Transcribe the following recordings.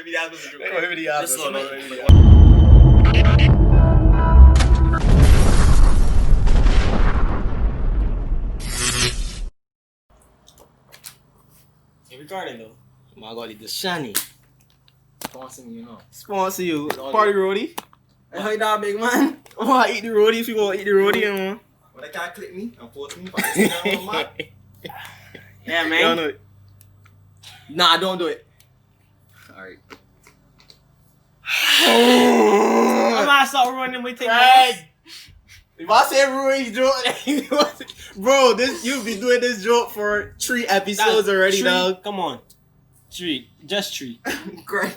maybe that was a joke. Maybe the This one, maybe. Hey, recording though. My God, it's shiny. Sponsor me, you know. Sponsor you. Party roadie. Hey, how you doing, big man? I want to eat the roadie if you want to eat the roadie, man. But they can't click me. I'm 14. Yeah, man. Don't do it. Nah, don't do it. Alright. I might start ruining my thing. Kraigg! If I say ruin joke, bro, you've been doing this joke for 3 episodes already, dog. Come on. 3. Just 3. Great.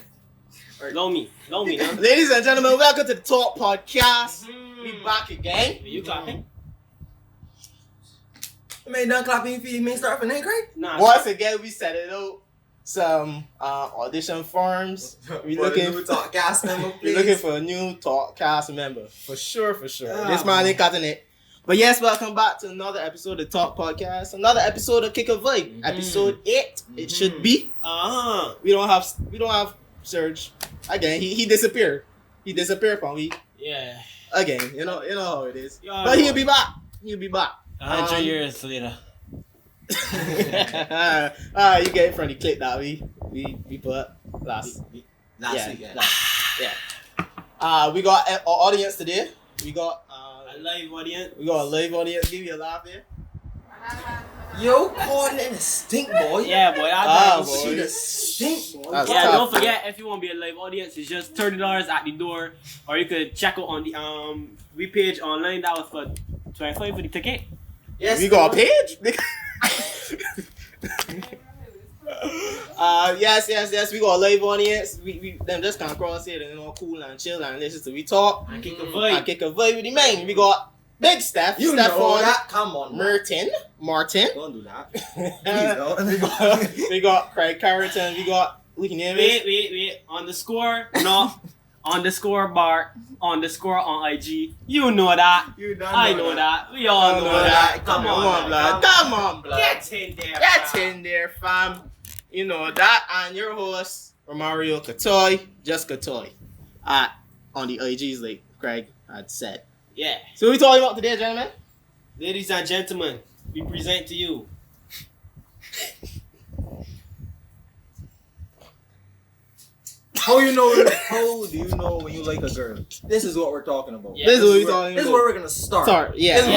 Know me, huh? Ladies and gentlemen, welcome to the Talk Podcast. We back again. Are you clapping? You ain't done clapping for you, main start for name, Kraigg? Nah. Once again, we set it out some audition forms. We looking for Tawkcast member, please. We're looking for a new Tawkcast member. For sure. This man ain't cutting it. But yes, welcome back to another episode of the Talk Podcast. Another episode of Kick a Vibe. Episode 8. It should be. We don't have Serge. Again, he disappeared. He disappeared from me. Yeah. Again, you know how it is. Yeah, but he'll be back. 100 years later. You get it from the clip that we put last week. Yeah. We got our audience today. We got a live audience. We got a live audience. Give you a laugh here. Yo, calling in a stink boy. Yeah, boy. She the stink boy. That's yeah, tough, don't forget if you want to be a live audience, it's just $30 at the door, or you could check out on the we page online. That was for $25 for the ticket. Yes, we got a page. Yes. We got a live audience. We them just can't cross here and all cool and chill and listen to we talk and kick a vibe. With the man. We got Big Steph. You Stephon know that? Come on, Martin. Don't do that. Please don't. we got Kraigg Carrington. We got Wait. On the score, no. On the score bar, on the score on IG. You know that. I know that. We all know that. Come on, blood. Come on, blood. Get in there. In there, fam. You know that. And your host, Romario Cottoy, just Cottoy. On the IGs, like Kraigg had said. Yeah. So we talking about today, gentlemen? Ladies and gentlemen, we present to you. How do you know when you like a girl? This is what we're talking about. Yeah. This is where we're gonna start. This is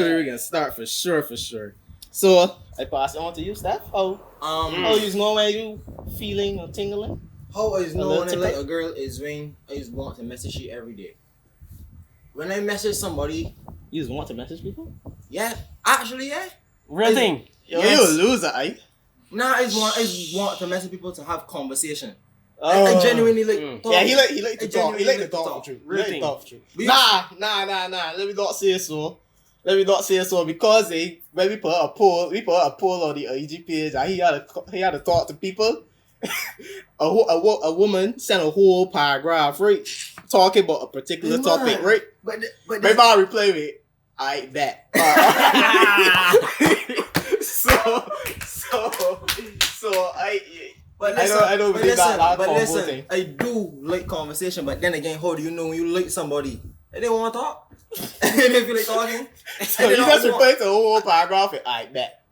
where we're gonna start for sure. So I pass it on to you, Steph. How you know when you feeling or tingling? How I know when I like a girl is when I just want to message you every day. When I message somebody, you just want to message people? Yeah, actually, yeah. Real thing. Yo, you a loser, eh? Nah, I just want to message people to have conversation. Oh. I genuinely like talk. Yeah, he like to talk. He like to talk for truth. Nah. Let me not say so. Because when we put a poll on the IG page, and he had to talk to people. a woman sent a whole paragraph, right, talking about a particular topic, right? But maybe I'll replay it. I bet. I don't believe that. But listen, I do like conversation. But then again, how do you know when you like somebody? They don't want to talk. They don't feel like talking. So you just replaced the whole paragraph with I bet.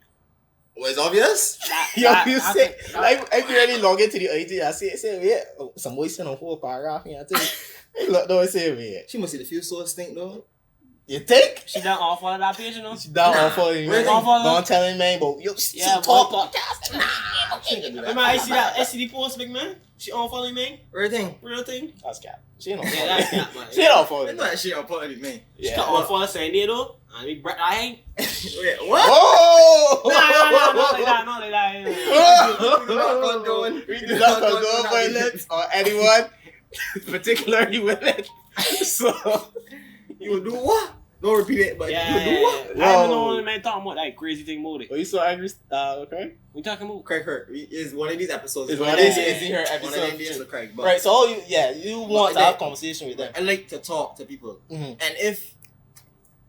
Well, it's obvious. If you really log into the IG, I say, yeah, some boy sent a whole paragraph here. I tell you, look, don't say me. She must see the feel so stink though. You think? She done all follow that page, you know? She done all follow you. Don't tell him, man, but you talk podcast. Nah. I see that SCD post, big man. She on follow me, man. Real thing. That's cap. She ain't on follow. Yeah, that's cap, man. She ain't on follow. It's not she on follow me, man. She got on follow saying it though. I mean, I ain't. Wait, what? Oh! No, like that. We do not condone violence or anyone, particularly women. So. You do what? Don't repeat it, but yeah, you do what? I don't know what man talking about that crazy thing about it. Are you so angry? Okay. We talking about Kraigg hurt. Is one of these episodes. Is her episode? One of these with Kraigg. Right. So you want to have conversation with them. I like to talk to people, and if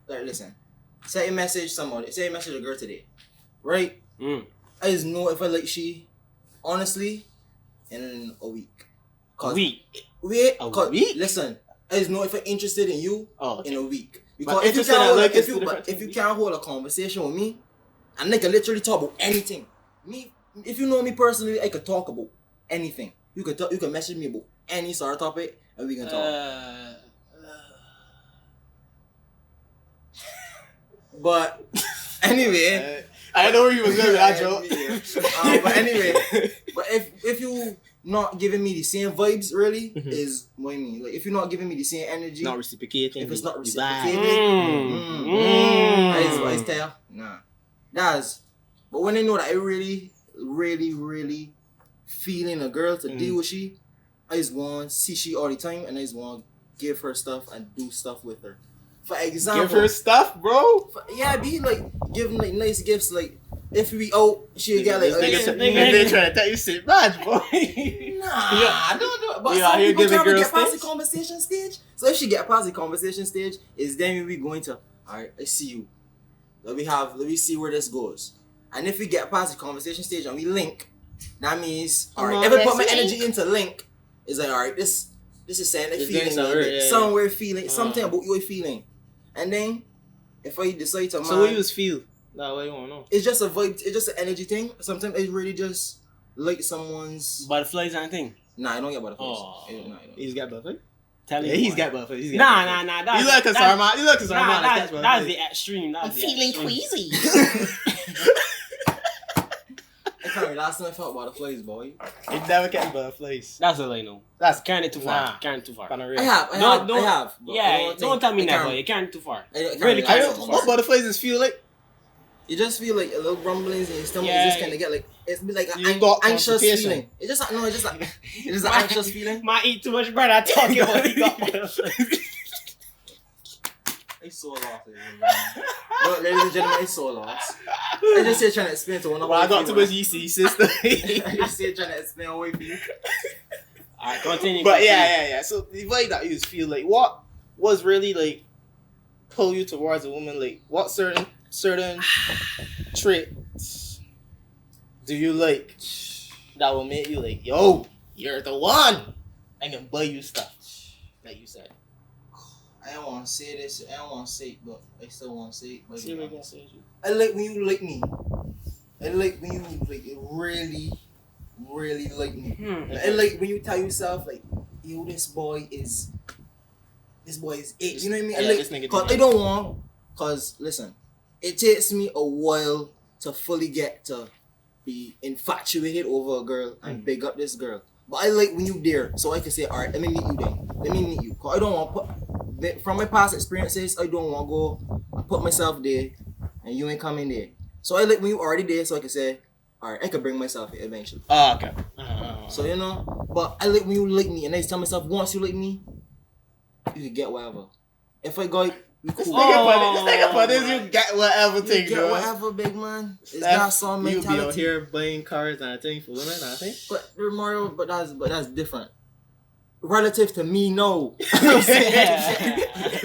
listen, say a message a girl today, right? I just know if I like she, honestly, in a week. A week? Wait, A week? listen, I just know if I'm interested in you in a week. Because But if you can't hold a conversation with me, and they can literally talk about anything. If you know me personally, I could talk about anything. You can message me about any sort of topic, and we can talk. But anyway, I know where you was going with that joke. But anyway, but if you not giving me the same vibes, really, is what I mean. Like if you're not giving me the same energy, not reciprocating. If it's not reciprocating, I tell nah. But when I know that I really, really, really feeling a girl to deal with she, I just want to see she all the time, and I just want to give her stuff and do stuff with her. For example, give her stuff, bro. Be like giving like nice gifts. Like if we out, she'll get like. They trying to tell you sit bad, boy. Nah, don't do it. But some people can't get past the conversation stage. So if she get past the conversation stage, is then we going to alright. I see you. Let me see where this goes. And if we get past the conversation stage and we link, that means alright. If I put my energy into link, it's like alright. This is saying a feeling, somewhere feeling something about your feeling. And then, if I decide to... So what you feel? That way you want to know. It's just a vibe. It's just an energy thing. Sometimes I really just like someone's... Butterflies and thing? Nah, I don't get butterflies. Oh. I don't. He's got butterflies? He's got butterflies. Nah. You look at Sarma. That's the extreme. I'm feeling queasy. I can't remember last time I felt butterflies, boy. You never get butterflies. That's all I know. That's carrying it too far. Carrying it too far. I have. Yeah, don't tell me never. You carrying it too far. Really I don't. What butterflies just feel like? You just feel like a little rumblings in your stomach. You just kind of get like it's like an anxious feeling. It's just an anxious feeling. Might eat too much bread. I talking about it. Got butterflies. I so lost. Look, ladies and gentlemen, I so lost. I just here trying to explain to one of I got too much yeasty, sister. I just here trying to explain away for you. Alright, continue. But yeah. So the way that you just feel like, what was really like pull you towards a woman? Like, what certain traits do you like that will make you like, yo, you're the one? I can buy you stuff, like you said. I don't want to say this. I don't want to say it, but I still want to say it. But see what I say. I like when you like me. I like when you like really, really like me. I like when you tell yourself like, yo, this boy is it. You know what I mean? Yeah, I like, this nigga. Cause I don't want. Cause listen, it takes me a while to fully get to be infatuated over a girl and big up this girl. But I like when you there, so I can say, alright, let me meet you then. Let me meet you. Cause I don't want from my past experiences, I don't want to go and put myself there and you ain't coming there. So I like when you already there, so I can say, alright, I can bring myself here eventually. Oh, okay. So you know, but I like when you like me, and I tell myself, once you like me, you can get whatever. If I go, This nigga put this, you get whatever thing, you get whatever, big man. It's not some mentality. You be out here buying cars and I think for women, I think. But Romario, but that's different. Relative to me, no. Nigga,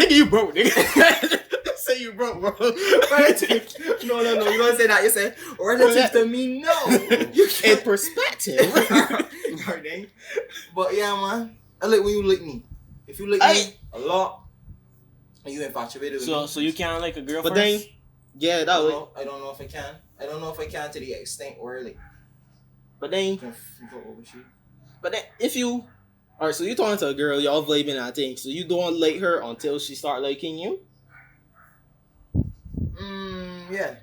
you broke, nigga. Say you broke, bro. No. You don't say that. You say relative to me, no. In perspective. But yeah, man. I like when you like me. If you like me a lot, and you infatuated with me. So you can't like a girl but first? Then, yeah, that way. I don't know if I can. I don't know if I can to the extent where like. But then, if you, alright, so you talking to a girl, y'all vibing, I think, so you don't like her until she start liking you? Yeah.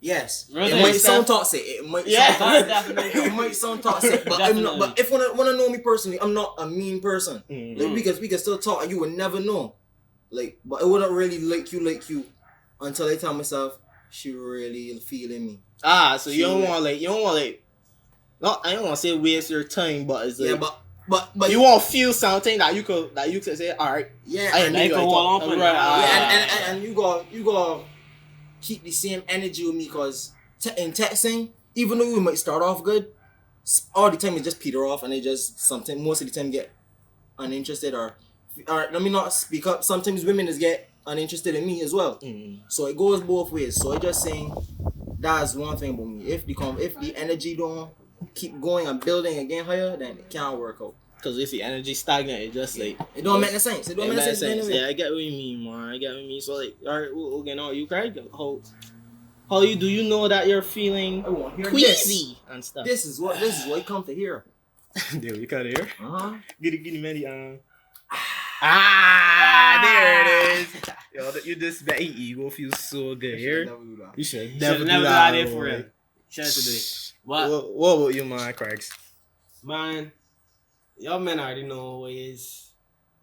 Yes. Really? It might sound toxic. It might sound toxic. But I'm not. But if wanna know me personally, I'm not a mean person. Like we can still talk, and you would never know. Like, but I wouldn't really like you until I tell myself she really feeling me. So you don't want not, I don't want to say waste your time, but it's like, but you won't feel something that you could say, all right, yeah, and you go all on, and you go keep the same energy with me, because in texting, even though we might start off good, all the time it just peter off, and they just most of the time get uninterested, or let me not speak up. Sometimes women just get uninterested in me as well. So it goes both ways. So I just saying that's one thing about me. If the energy don't keep going and building and getting higher, then it can't work out. Cause if the energy stagnant, it just like it don't make no sense. It don't make sense. Anyway. Yeah, I get what you mean, man. I get what you mean. So like, alright, okay, now you Kraigg, how you do you know that you're feeling queasy and stuff? This is what you come to hear. There you can hear. Get it, Manny. There it is. Yo, you just bet ego feels so good here. You should never do that there for real. Should have to do it. What about you, man, Kraigg? Man, y'all men already know what is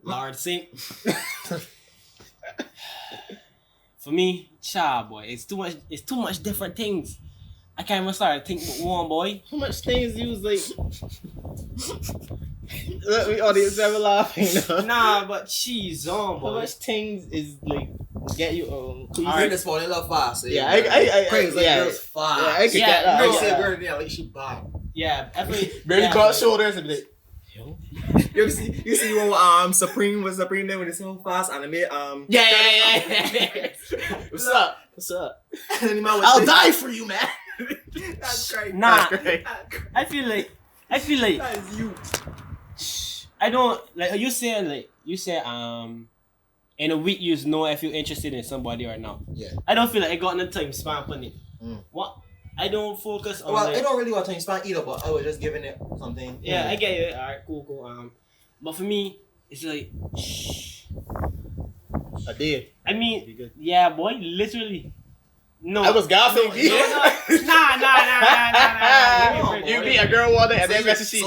Lord Sink. For me, boy, it's too much different things. I can't even start to think about one, boy. How much things you was like? Let me audience ever laughing. Nah, but she's on, boy. How much things is like get you I just fall in love fast. So yeah, I Kraigg like girls fast. Yeah, I can get that. Kraigg said girl there like she bad. Yeah, definitely. Barely got shoulders and be like, yo. You see when Supreme was Supreme there when it's so fast and I made Yeah. What's up? and then I'll die for you, man. That's Kraigg. Nah, That's Kraigg. I feel like That is you. I don't like you say in a week you know if you're interested in somebody or not. Yeah. I don't feel like I got no time span on it. What? I don't focus on. Well, I don't really got time span either, but I was just giving it something. Yeah, I get it. Alright, cool. But for me, it's like I did. I mean, yeah, boy, literally. No. I was golfing. Nah. You meet a girl one day and then message she.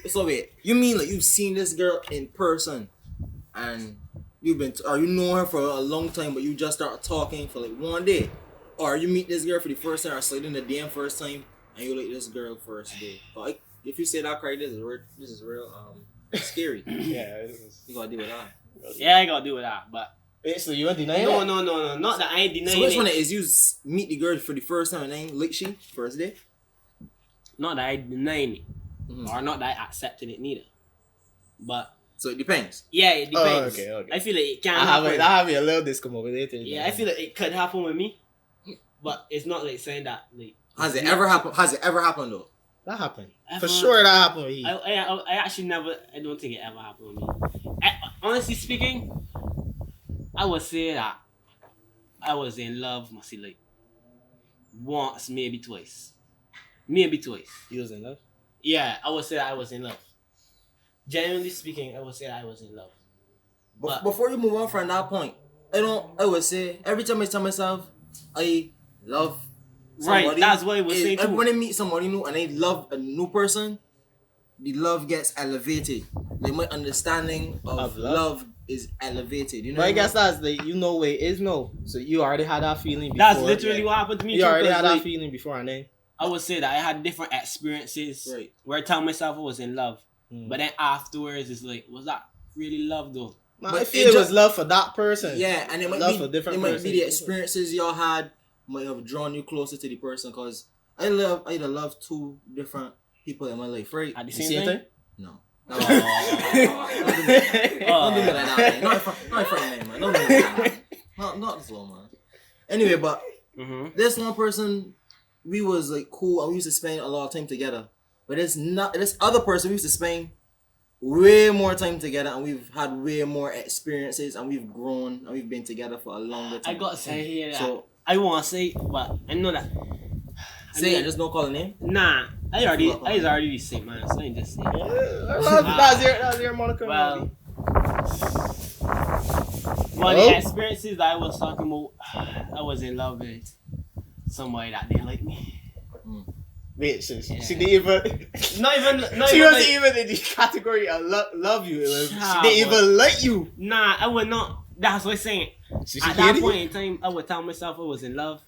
So wait, you mean like you've seen this girl in person, and you know her for a long time, but you just start talking for like one day, or you meet this girl for the first time, or slide in the DM first time, and you like this girl first day. But if you say that, Kraigg, this is real scary. Yeah, you gotta deal with that. Yeah, I gotta deal with that, but. So you ain't denying No, it? not that I ain't denying So which it. one is you meet the girl for the first time and then like she first day? Not that I denying it, or not that I accepting it neither. But so it depends. Yeah, it depends. Oh, okay. I feel like it can happen. I have a little discombobulated. Yeah, I feel like it could happen with me, but it's not like saying that like. Has it ever happened though? That happened. For sure that happened with you. I actually never. I don't think it ever happened with me. Honestly speaking, I would say that I was in love, must see like once, maybe twice. You was in love? Yeah, I would say that I was in love. Genuinely speaking, I would say that I was in love. But before you move on from that point, I would say every time I tell myself I love somebody, right, that's what I was saying too. When I meet somebody new and I love a new person, the love gets elevated. Like my understanding of love is elevated. You know. But I guess that's the way it is no. So you already had that feeling before. That's literally what happened to me. You already had that feeling before and then. I would say that I had different experiences where I tell myself I was in love. But then afterwards it's like, was that really love though? But I feel it was love for that person. Yeah, and it might love be for different might be the experiences y'all had might have drawn you closer to the person, because I either love two different people in my life, right? At the same time? No. Don't do me like that, man. Not in front of me, man. Don't do me like that. Not slow, man. Anyway, but this one person, we was like cool and we used to spend a lot of time together. But this other person we used to spend way more time together, and we've had way more experiences, and we've grown and we've been together for a longer time. I gotta say here that I wanna say, but I know that. I just don't call the name? Nah. I already say man, so I ain't just say. That's your moniker. Well, the experiences that I was talking about, I was in love with somebody that didn't like me. Wait, she didn't even. She wasn't even in the category of love you. She didn't even like you. Nah, I would not. That's what I'm saying. At that point in time, I would tell myself I was in love.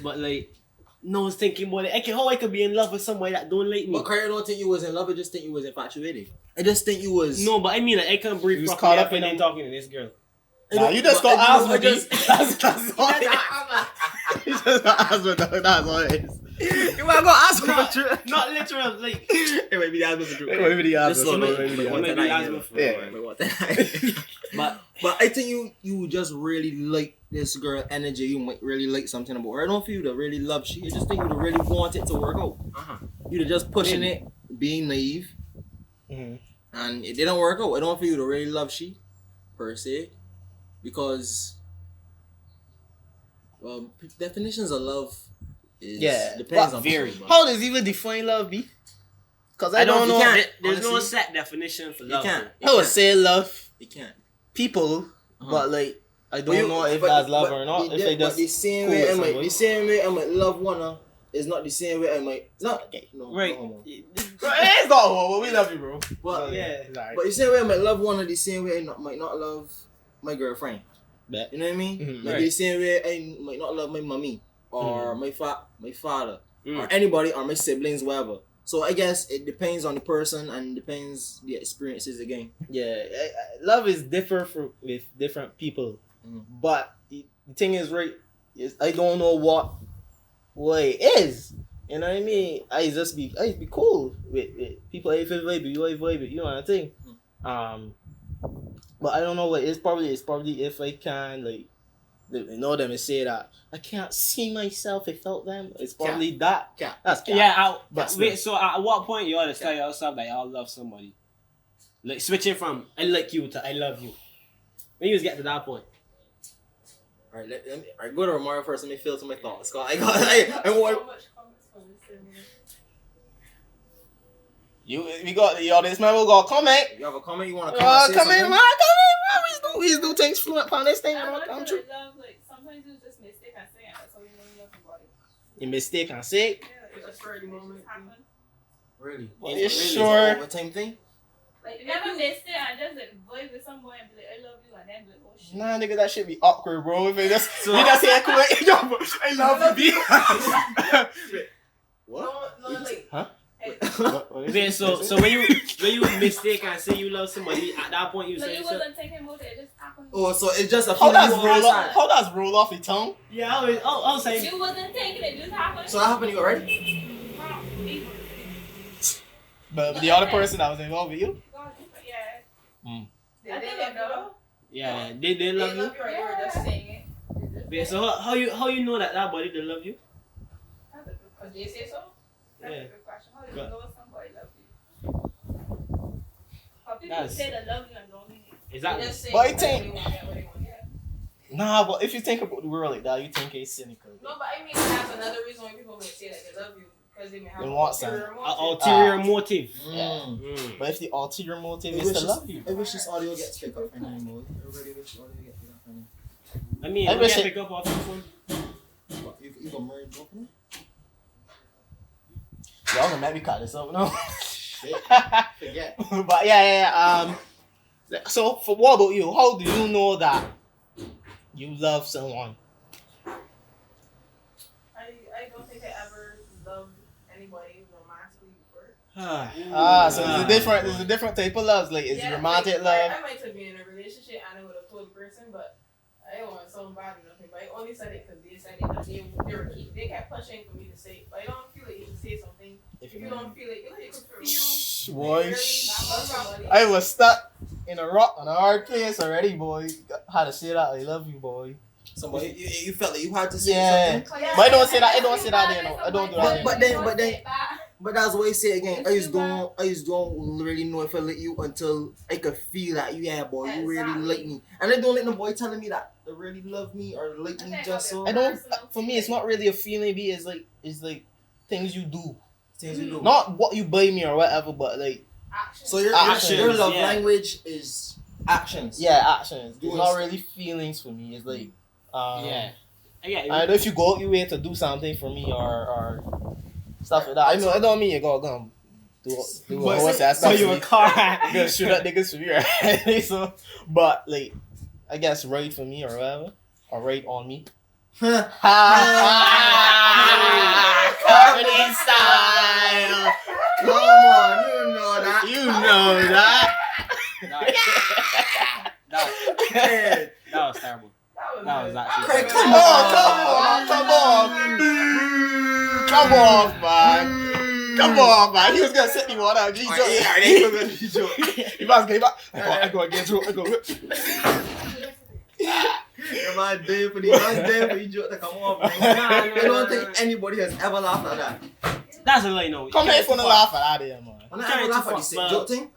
But like, no one's thinking about it. How I could be in love with somebody that don't like me. But Kraigg don't think you was in love. I just think you was infatuated. I just think you was. No, but I mean like I can't breathe properly caught up and then talking to this girl. Nah, you just got asthma. That's all it is. You just got asthma. That's all it is. You might go asthma. Not literal, like. It might be the asthma for true. It might be the asthma. But I think you just really like this girl energy, you might really like something about her. I don't feel you to really love she. I just think you to really want it to work out. You to just pushing it, being naive, and it didn't work out. I don't feel you to really love she, per se, because definitions of love is depends on very. people. How does even define love be? Because I don't know. There's no set definition for love. You can't. I would say love. You can't. People, but like I don't know if that's love or not. If they just the same way I might love one is not the same way I might not. Okay. No, right. No, it's not homo. We love you, bro. But right. But the same way I might love one, the same way I might not love my girlfriend. Bet. You know what I mean? Mm-hmm. Like the same way I might not love my mommy or my father or anybody or my siblings, whatever. So I guess it depends on the person and depends the experiences again. Yeah, love is different with different people, but the thing is, right? Is I don't know what it is. You know what I mean? I just be cool with people. I feel vibe, you know what I think. But I don't know what it's probably if I can like know them and say that I can't see myself without them. It's probably that. That's cap. Yeah. Wait. So at what point you understand tell yourself that y'all love somebody? Like switching from I like you to I love you. When you get to that point. Alright, let me go to Romario first. Let me filter my thoughts. I want. We got the audience member got a comment. You have a comment you want to comment? Come in, man. We do things fluent on this thing. I'm true. Like sometimes you just mistake and say it. That's how you know you love somebody. You mistake and say. Yeah, it's just the moment. Really? You sure? Is it overtime thing? Like you never missed it and just like vibe with someone and be like, I love you, and then be like, oh shit. Nah, nigga, that shit be awkward, bro. If they just say, I love you, B. What? No, like. Huh? Wait, so when you mistake and say you love somebody, at that point you So say you wasn't taking about it, it just happened. Oh, so it's just a How feeling. does roll off your tongue? Yeah, I was saying. You wasn't taking it, just happened. So that happened to you already? But the other person that was involved with you? Yeah. I think they know. Yeah, they love you. Or they were just saying it. Wait, so how you know that body they love you? Because they say so. That's a good question. How do you know somebody loves you? How people say they love you and don't mean it. Exactly. They just say But I they think- want to get what they want to get. Nah, but if you think about the world like that, you think it's cynical. No, but I mean that's another reason why people may say that they love you. Because they may have They an want ulterior Ulterior motive. motive. But if the ulterior motive I is wish to love you. I wish this audio gets picked up for anymore. Everybody wish the audio gets picked up for anymore. I mean, I you wish can it- pick up off your phone. What, you got married both of them? Y'all gonna make me cut this up, no? Shit. Forget. But yeah. So, for what about you? How do you know that you love someone? I don't think I ever loved anybody romantically before. So there's a different type of love. Like, is it romantic love? I might have been in a relationship and I would have told the person, but I don't want someone bad or nothing. But I only said it because they said it. They kept pushing for me to say it. But I don't feel like you should say something if you don't feel like you could feel. Boy, Somebody. I was stuck in a rock on a hard place already, boy. How to say that? I love you, boy. Somebody, you felt like you had to say something. But I don't say that. I don't say that. There, no. I don't do that. But then, but that's what I say again. I just don't really know if I like you until I could feel that boy, you really like me, and I don't let no boy telling me that they really love me or like me just so. I don't. For me, it's not really a feeling. It's like things you do. Things you do. Not what you buy me or whatever, but like. So your love language is actions. Yeah, actions. It's not really feelings for me. It's like. Yeah. I know if you go out your way to do something for me or stuff like that. I don't mean you go do what's that stuff. So you a car. Gonna shoot at niggas for me, right? So, but like, I guess right for me or whatever, or right on me. Comedy style. Come on, you know that. You know that. That was terrible. That was actually. Kraigg, Come on, man. He was gonna set me one out. He was gonna be joking. He was gonna get through. man day for the man day for you joke to come off. I don't think anybody has ever laughed at that. That's a lie, no. Come here for the laugh at that there, man. When I ever laugh at the sick joke thing.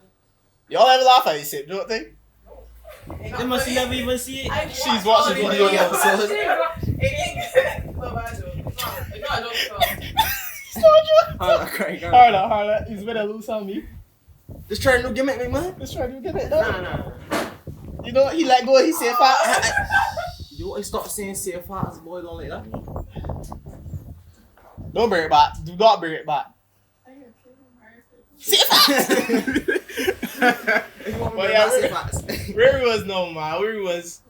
Y'all ever laugh at the sick joke thing? They must never even see it. She's watching the video now, so. It ain't good. But bad joke. It's not a joke at all. Harder. He's better lose on me. Just try a new gimmick, man. Let's try to get it Nah. done. You know, he let go, he said fast. You always stop saying say fast, boy, don't like that. Don't bring it back. Do not bring it back. Say fast! But yeah, say fast. Where we was no, man. Where we was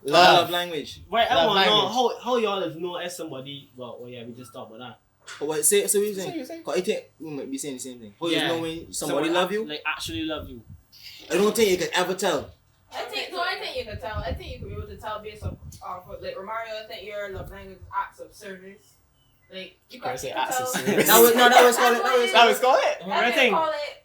Love language. Wait, I Love want to know language. how y'all have known as somebody. Well, yeah, we just talked about that. But wait, say what you Say. saying? Cause I think we might be saying the same thing. How you Yeah. know when somebody love you? Like actually love you. I don't think you can ever tell. I think you can tell. I think you can be able to tell based off like Romario. I think your love language is acts of service. Like you Can I say can acts of tell. service? That was call it. That was call it. Right thing. Call it.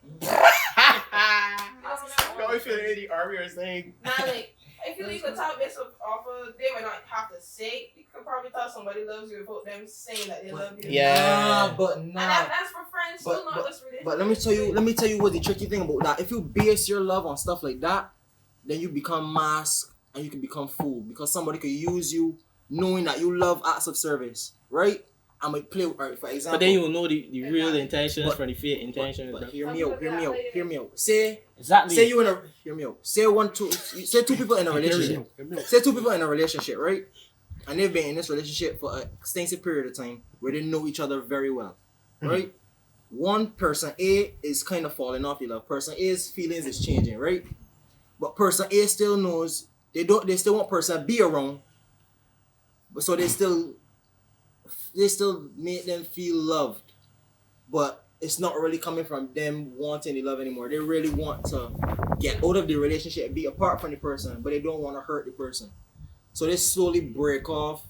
Don't we feel any army or saying? Nah, like I feel you can tell based off of they might not have to say. You can probably tell somebody loves you without them saying that they love you. Yeah. And that's for friends, still not just relationships. But let me tell you what the tricky thing about that. If you base your love on stuff like that, then you become masked and you can become fooled because somebody could use you knowing that you love acts of service, right? I might play, right, for example. But then you will know the real intentions from the fake intentions. But hear me out. Say Exactly. you in a hear me out. Say two people in a relationship. Say two people in a relationship, right? And they've been in this relationship for an extensive period of time where they know each other very well, right? One person A is kind of falling off the love. Person A's feelings is changing, right? But person A still knows they still want person B around, but so they still make them feel loved, but it's not really coming from them wanting the love anymore. They really want to get out of the relationship and be apart from the person, but they don't want to hurt the person. So they slowly break off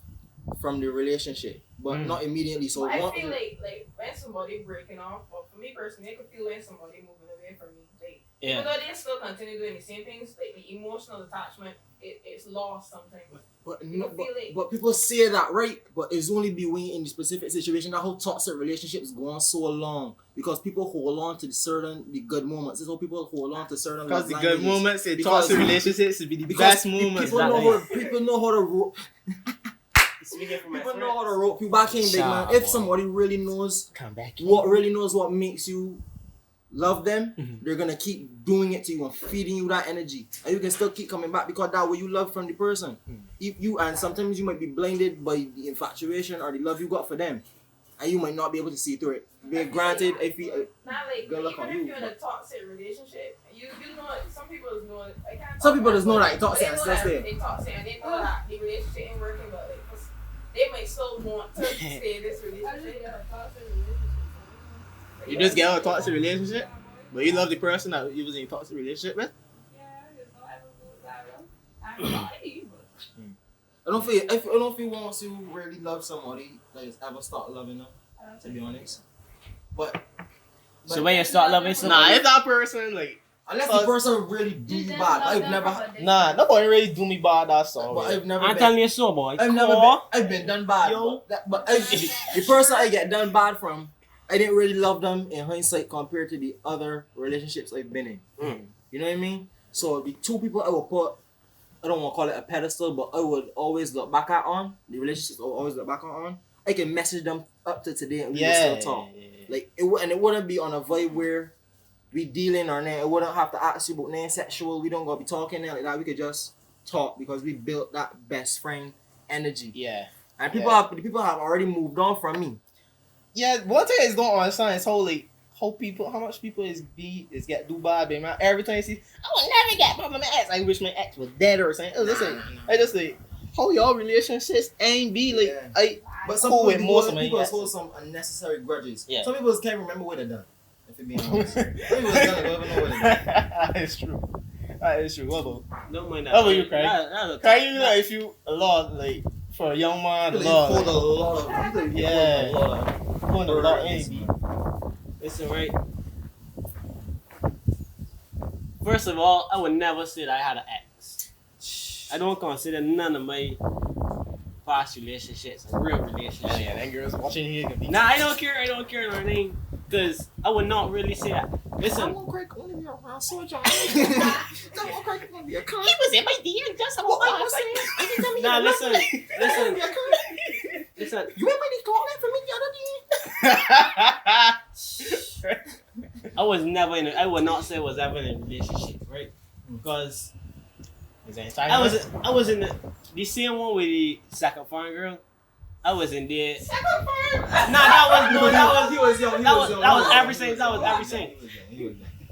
from the relationship, but not immediately. So I feel like when somebody breaking off, but for me personally, I could feel when somebody moving away from me. Like even though they still continue doing the same things, like the emotional attachment, it's lost sometimes. But people say that, right? But it's only be when in the specific situation that whole toxic relationships go on so long because people hold on to the good moments. It's how people hold on to certain Because the languages. good moments in toxic relationships would be the best moments. People know how to rope. People know how to rope you back in, big man. If somebody really knows what makes you love them, they're gonna keep doing it to you and feeding you that energy, and you can still keep coming back because that way you love from the person. And sometimes you might be blinded by the infatuation or the love you got for them, and you might not be able to see through it. Granted, if you not like good luck even on if you, you're in a toxic relationship, you know some people just know. Some people just know that it's toxic and and still stay. They toxic and they know that the relationship ain't working, but like they might still want to stay in this relationship. You just get out of a toxic relationship, but you love the person that you was in a toxic relationship with. I don't feel once you really love somebody that you ever start loving them. To be honest, but So when you start loving somebody, If that person unless the person really do you bad, I've never. Nobody really do me bad. That's all. But I've never. I'm telling you so, boy. I've been done bad. Yo. But the person I get done bad from, I didn't really love them in hindsight compared to the other relationships I've been in. You know what I mean? So the two people I would put, I don't want to call it a pedestal, but I would always look back at on the relationships I would always look back on. I can message them up to today and we would still talk. Like it wouldn't be on a vibe where we dealing or nothing. I wouldn't have to ask you about nothing sexual. We don't gotta be talking like that. We could just talk because we built that best friend energy. Yeah. And people have already moved on from me. Yeah, one thing is don't understand is how much people is get do bad, baby, man. Every time you see, I would never get by my ex. I wish my ex was dead or something. I just say, how y'all relationships ain't be like. But some cool people with hold some unnecessary grudges. Yeah. Some people can't remember what they done. If you're being honest, some people just don't even know what they done. That is true. What about? Don't mind that. How about you, Kraigg? Kraigg, you that, if you a lot for a young man, Hold a lot of Yeah. Hold a lot burdens. listen, right? First of all, I would never say that I had an ex. I don't consider none of my past relationships a real relationship. Yeah, that girl's watching here. Nah, I don't care or anything. Because I would not really say that. Listen. Kraigg want to be around Soldier. He was in my DM just about what I was saying. Nah, listen. Listen. You remember they called that for me the other day? I was never in I would not say I was ever in a relationship, right? Because I was in the same one with the second foreign girl. I was in there. Second foreign? He was young. That was everything.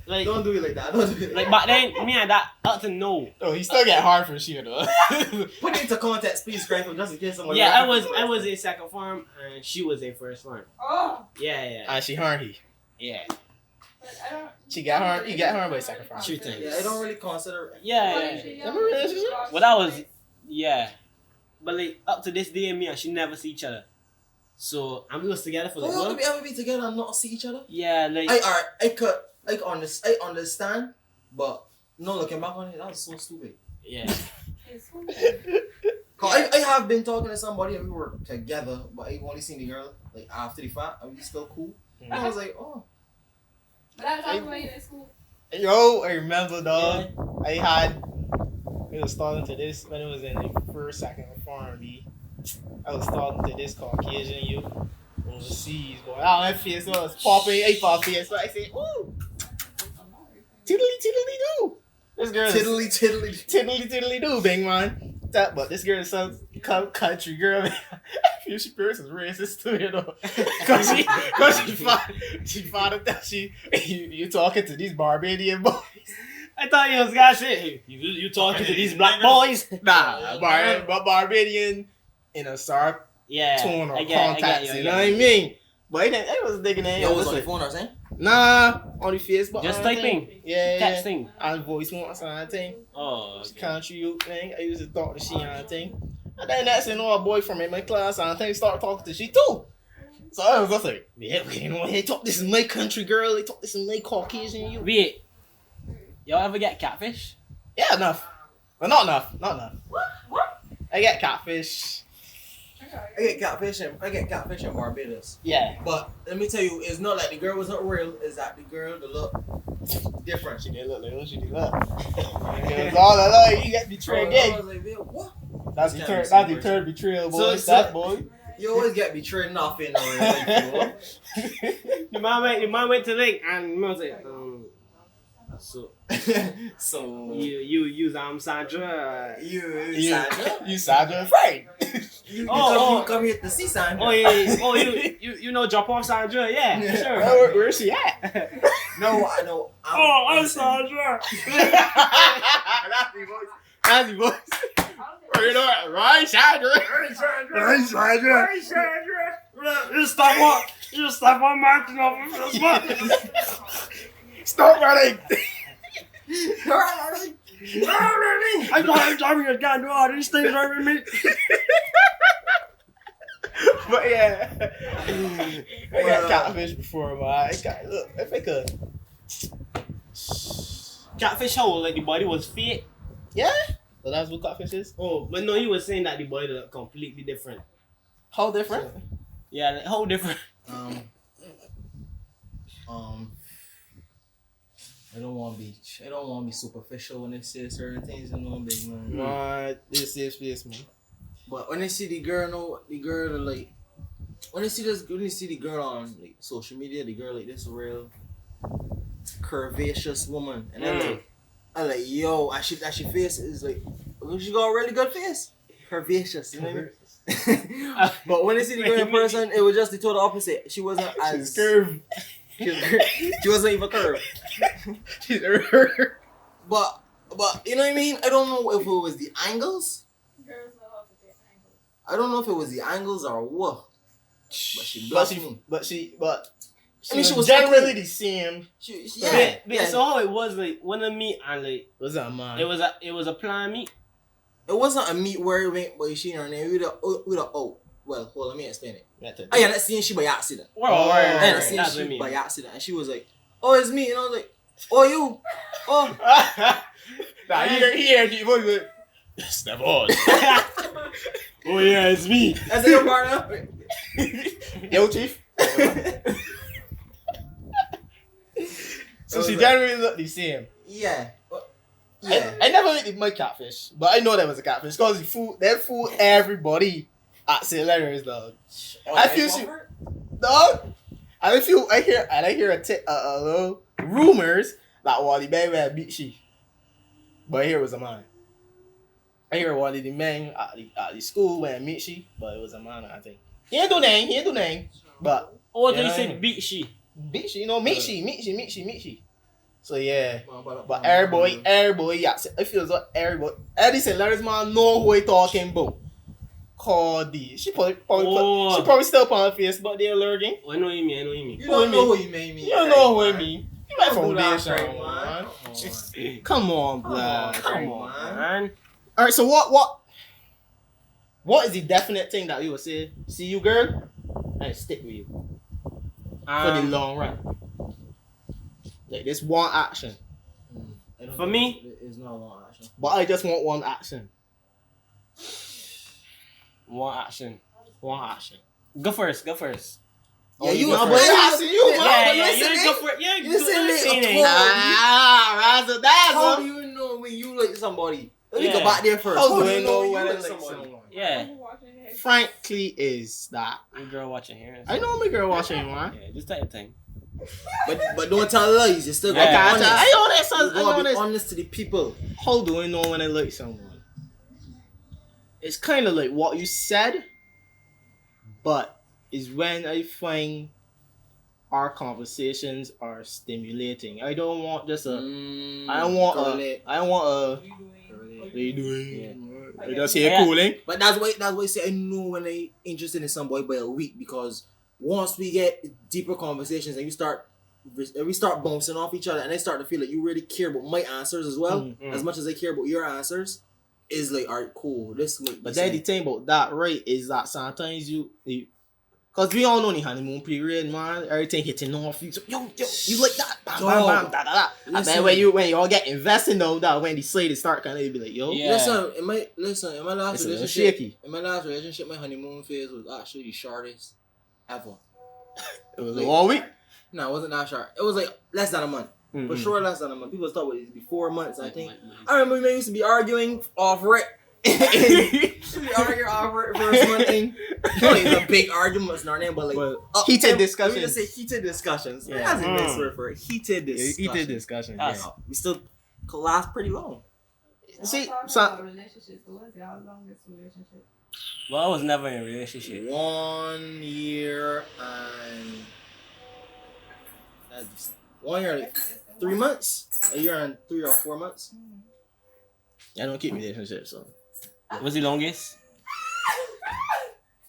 Like, don't do it like that. Like back then, me and that up to no. Oh, he still get hard for shit though. Put it into context, please, Kraigg, just in case someone. Yeah, I was in second farm and she was in first farm. Oh. Yeah. And she hardy. Yeah. I don't. She got harmed. You got harmed by second farm. 3 times. Yeah, I don't really consider. Yeah. Well, that was but like up to this day, me and she never see each other. So and we was together for like. How could we ever be together and not see each other? Yeah, like I understand, but no, looking back on it, that was so stupid. Yeah. Cause I have been talking to somebody and we were together, but I only seen the girl like after the fact and we still cool. And I was like, oh. But I was talking about you in school. Yo, I remember dog. Yeah. It was starting to this when it was in the first, second farm B. I was starting to this Caucasian youth overseas, boy. Oh, my face was popping, I pop face, so I said, ooh. Tiddly do. This girl tiddly do, bang man. But this girl is some country girl. I feel she parents is racist too, you know. Cause she found out that you talking to these Barbadian boys. I thought you was gonna say, hey, you talking to these black boys? Nah, but Barbadian in a sharp tone or context, you know what I mean? But I was digging it. Yo, was on the phone or something? Nah, on the Facebook. Just typing. Yeah. Texting. And voice notes and thing. Oh, okay. Country youth thing. I used to talk to she and thing. And then next thing you know, a boy from in my class and thing started talking to she too. So I was just like, yeah, you know, they talk this is my country girl, they talk this is my Caucasian youth. Wait. Y'all ever get catfish? Yeah, enough. But not enough. What? I get catfish. I get catfish in Barbados. Yeah. But let me tell you, it's not like the girl was not real, it's that the girl, the look different. She did look like what she did look. It was all alone, you get betrayed I again. was like, man, what? That's the third betrayal, boy. That boy. You always get betrayed enough in a relationship. The man went to link and I was like, so you Sandra. You Sandra afraid. You come here to see Sandra. Oh yeah. Oh you know drop off Sandra? Yeah, sure. Where's she at? No, I know. I'm Sandra. That's the voice. You know what? Right, Sandra. You Stephon Martin off the spot. Stop running. I'm not driving a gun. Do all these things driving me. But yeah, I got catfish before, man. Look, if I could. Catfish, how like the body was fake? Yeah. So that's what catfish is. Oh, but no, he was saying that the body looked completely different. How different? Yeah, like, how different? I don't want to be superficial when they say certain things, you know, big man. What? This is space, man. But when they see the girl, like, when they see the girl on like social media, the girl like this real curvaceous woman, and I'm like, yo, and she face is like, she got a really good face, curvaceous, you know what I mean? But when they see the girl in person, it was just the total opposite. She wasn't as curved. She wasn't even curved. She's curved. But you know what I mean? I don't know if it was the angles. Girls know how to take angles. I don't know if it was the angles or what. But she blocked me. She was generally ugly. the same. Yeah. So how it was like when I meet and like What's that, man? it was a plan meet. It wasn't a meet where we went by she and her name. Well, hold on, let me explain it. Method. I ended up seeing she by accident. I I ended up seeing she by accident. And she was like, oh, it's me. And I was like, oh, you. Oh. Nah, he heard the voice like, Stephon. Oh yeah, it's me. That's your partner. Yo, Chief. So she generally looked the same. Yeah. I never met my catfish, but I know that was a catfish because they fool everybody at St. Leonard's, dog. I feel she, dog. And I hear a little rumors that Wally baby had beat she, but here was a man. I hear Wally the man at the school when I meet she, but it was a man. I think he ain't do nothing, but They said beat she. Meet she. So yeah, but everybody, yeah, I feel as though everybody, Eddie St. Larry's man know who he talking about. Cody, she probably still on her face, but they're lurking. Oh, I know what you mean. You don't know who you mean. You don't know who I mean. You my Don't do that, foundation, Kraigg, man. Come on, blood. Come on, man. All right, so what is the definite thing that you would say? See you, girl, and stick with you for the long run. Like this one action. For me, it's not a long action. But I just want one action. one action. Go first. Yeah, you know, were but first. you, Yeah, listen, you go for it. Yeah, you listen, it. How Razzle do you know when you like somebody? Let me Yeah. go back there first. How do you I know when I like like someone? Yeah. Frankly, is that Your girl watching here. I know my girl watching, man. Yeah, just that thing. But don't tell lies. You still gotta Yeah. be honest. I know that. You I gotta know be this. honest to the people. How do I know when I like someone? It's kind of like what you said, but it's when I find our conversations are stimulating. I don't want just a. I don't want a. What are you doing? I just hear Yeah. cooling. But that's why I say I know when I interested in somebody by a week, because once we get deeper conversations and we start bouncing off each other and I start to feel like you really care about my answers as well as much as I care about your answers, is like, alright, cool. This make But sense. then the thing about that, right, is that sometimes you cause we all know the honeymoon period, man. Everything hitting off. You like that, bam, bam, bam, da da da. And then when you all get invested though, that when the slate start kind of be like, yo, Yeah. Listen, in my last It's a little relationship, shaky. my honeymoon phase was actually the shortest ever. It was like 1 week. No, it wasn't that short. It was like less than a month. Mm-hmm. For sure, less than a month. People thought it would be 4 months, I think. I remember we used to be arguing off rip. We argue off rip first month thing. Not even a big arguments, nor name, but like heated discussions. Let me just say heated discussions. Yeah. That's a nice word for it. Heated discussions. Heated discussions. That's- Yeah. We still could last pretty long. See, relationships. What's your longest relationship? Well, I was never in a relationship. 1 year and 1 year, like 3 months. A year and 3 or 4 months. I don't keep relationships, so. Was the longest?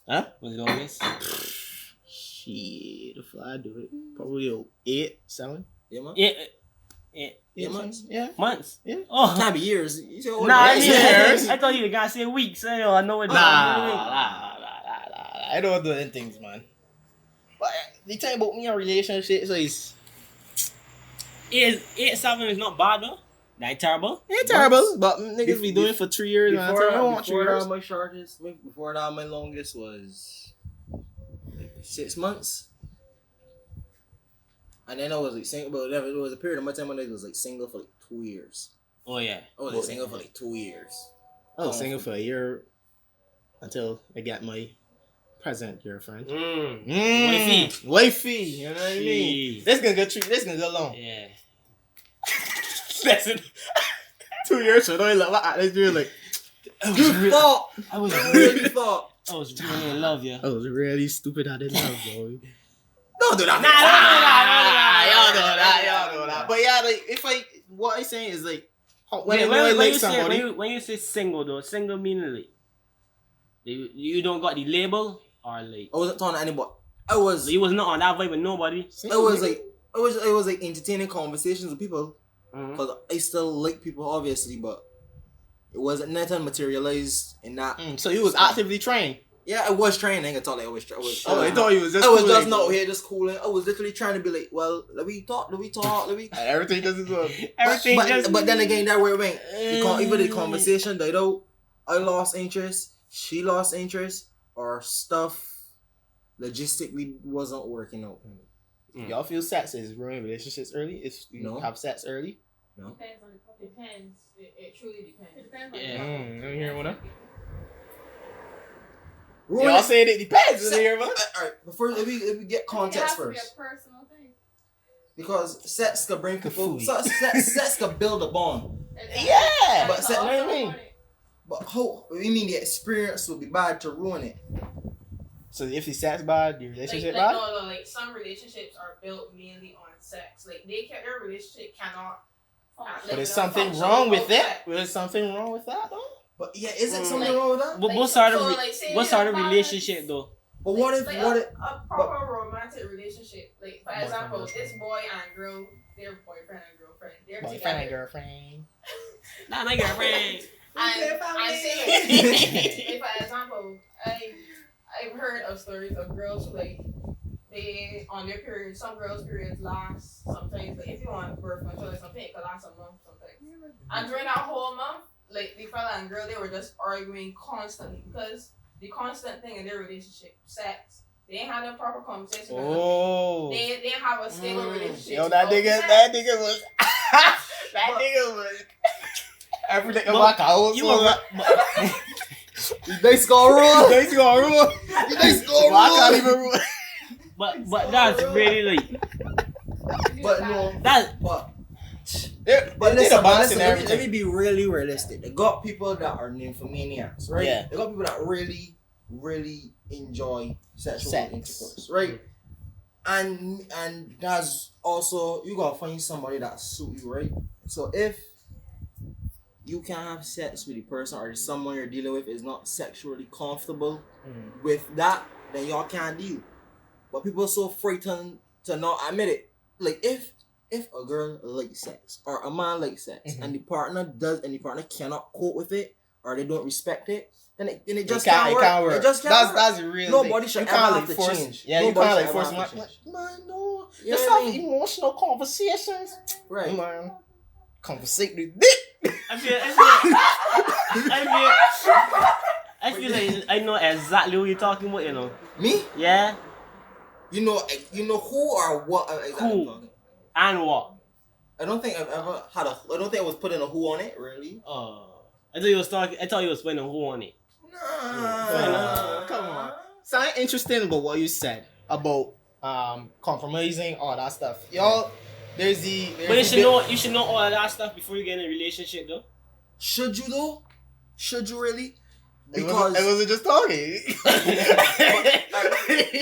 Huh? Was the longest? Shit, if I do it, probably 8, 7. Yeah, man. Yeah. 8 months. Yeah. Months. Yeah. Oh. Can't be years. You say, Nah, I years. mean, I thought you were gonna say weeks. I know it. Nah. I don't do any things, man. But the thing about me and relationships is 8-7 is not bad though. That ain't terrible. it's terrible, but niggas be doing it for 3 years. And I don't want 3 years. My shortest, before that, my longest was like 6 months. And then I was like single, but there was a period of my time when I was like single for like 2 years. Oh yeah. I was like single for like 2 years. I was single for a year until I got my present girlfriend. Wifey, you know what I mean? Jeez. This gonna go long. Yeah. Listen, 2 years so I love that. This dude like, You thought. I was Really thought. I was really in love, yeah. I was really stupid. I didn't love, boy. Don't do that. Y'all know that. But yeah, like what I saying is like, when you say single though, single meaning like you don't got the label or like I wasn't talking to anybody. you was not on that vibe with nobody. I was like entertaining conversations with people. Because I still like people, obviously, but it wasn't nothing materialized in that. So you was actively trained. Yeah, I was training. I thought I was. I thought you was just. I was cooling, just not here, just cooling. I was literally trying to be like, well, let me talk. Everything just is well. Everything just. But then again, that way it went. Even the conversation died out. I lost interest, she lost interest, or stuff logistically wasn't working out. Y'all feel sex is ruining relationships early? If you have sex early? No. Depends. It truly depends. It depends. Let me hear one. Ruin Y'all it. saying it depends. Let me hear one. Alright, but first, let me get context It has first. to be a personal thing. Because sex can bring people. Sex can build a bond. Yeah. But you know what I mean? But how? You mean the experience will be bad to ruin it? So if the sex bad, the relationship like, bad? No, like some relationships are built mainly on sex. Like their relationship cannot. But there's something wrong with it. There's something wrong with that though. But yeah, is it something wrong with that? But what sort of relationship though? But what if a proper romantic relationship? Like for example, this boy and girl, they're boyfriend and girlfriend. They're boyfriend and girlfriend. Not my girlfriend. and say, for example, I've heard of stories of girls who like they on their period. Some girls' periods last sometimes. Like if you want birth control or something, it could last a month sometimes. And during that whole month, like the fella and girl, they were just arguing constantly because the constant thing in their relationship, sex. They ain't had a proper conversation. Oh. They didn't have a stable relationship. Yo, that nigga was everything about cows. You were they score rule? They score rule. They score rule. I can't even rule. But that's really like. But no. But listen, let me be really realistic. They got people that are nymphomaniacs, right? Yeah. They got people that really, really enjoy sexual intercourse, right? And that's also you gotta find somebody that suit you, right? So if you can have sex with the person or someone you're dealing with is not sexually comfortable with that, then y'all can't deal. But people are so frightened to not admit it. Like if a girl likes sex or a man likes sex and the partner cannot cope with it or they don't respect it, then it just can't work. It just can't work. That's real. Nobody should ever have to change. Yeah, you can't like force man, no. Just have emotional conversations. Right. Man. Conversate with dick. I feel like I know exactly what you're talking about, you know. Me? Yeah. You know who or what exactly Who? I'm talking. And what? I don't think I've ever had I don't think I was putting a who on it, really. I thought you was putting a who on it. Nah. Come on. Something interesting about what you said about compromising, all that stuff. Y'all, there's But you should know all of that stuff before you get in a relationship though. Should you though? Should you really? Because I wasn't just talking.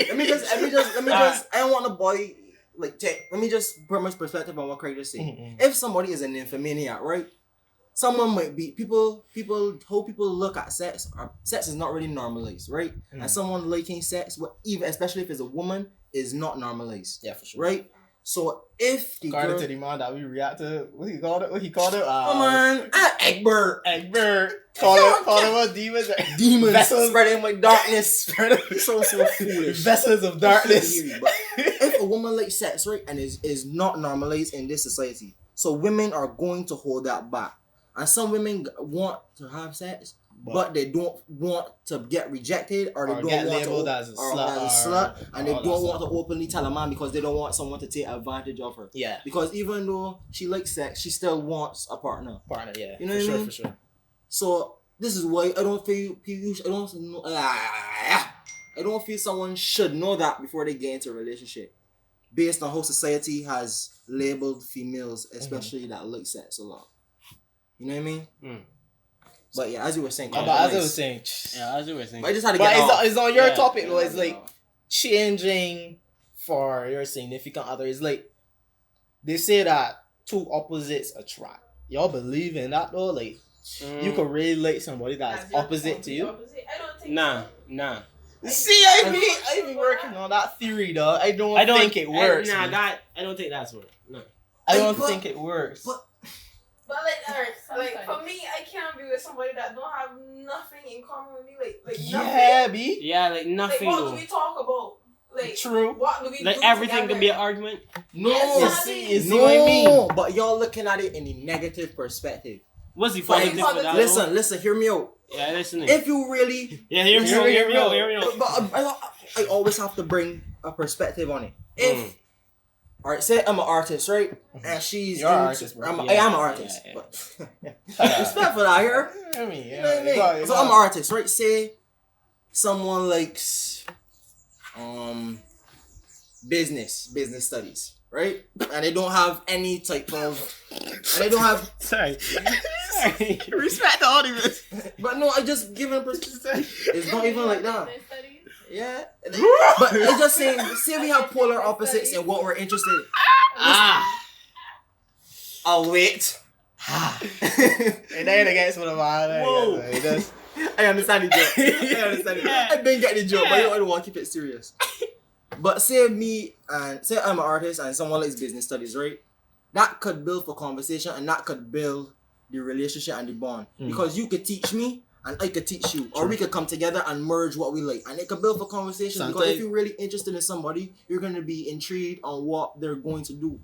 let me just I don't want a boy like let me just put my perspective on what Kraigg just said. If somebody is a nymphomaniac, right? Someone might be people how people look at sex is not really normalized, right? And someone liking sex, even especially if it's a woman, is not normalized. Yeah, for sure. Right? So if the according girl, to the man that we react to, what he called it? Come on, Egbert. Call him a demon. Demons Vessels. spreading my darkness. so foolish. Vessels of darkness. But if a woman likes sex, right, and is not normalized in this society, so women are going to hold that back. And some women want to have sex, but they don't want to get rejected, or they don't want labeled to as a slut, and they don't want to openly tell a man because they don't want someone to take advantage of her. Yeah. Because even though she likes sex, she still wants a partner. Yeah. You know what I mean? For sure. So this is why I don't feel someone should know that before they get into a relationship, based on how society has labeled females, especially that like sex a lot. You know what I mean? But yeah, as you were saying. But I just had to get off. It's on your topic though. It's like changing for your significant other. It's like they say that two opposites attract. Y'all believe in that though? Like you could really like somebody that's opposite to you? I don't think Nah. See, I be working on that theory though. I don't think it works. I don't think that's work. No. I don't think it works. But like for me, I can't be with somebody that don't have nothing in common with me. Like nothing. Yeah, B. Yeah, like nothing. Like what do we talk about? Like true. What do we like do everything together? can be an argument. No, You see what I mean? But y'all looking at it in a negative perspective. What's the positive for that? Listen, hear me out. Yeah, listening. If you really... Yeah, hear me out. But I always have to bring a perspective on it. If... Alright, say I'm an artist, right? And she's... You're an artist, bro. I am an artist. Yeah. But respect for that here. I mean, You know what I mean? So I'm an artist, right? Say someone likes business studies, right? And they don't have any type of... And they don't have... Sorry. Respect the audience. But no, I just give a perspective. It's not even like that. Business studies. Yeah. But it's just saying, say we have polar opposites in what we're interested in. I'll wait. And then against one of mine. Whoa. I understand the joke. I didn't get the joke, but I don't want to keep it serious. But say I'm an artist and someone likes business studies, right? That could build for conversation and that could build the relationship and the bond. Because you could teach me and I could teach you. Or we could come together and merge what we like. And it could build for conversation. Sometimes, because if you're really interested in somebody, you're going to be intrigued on what they're going to do.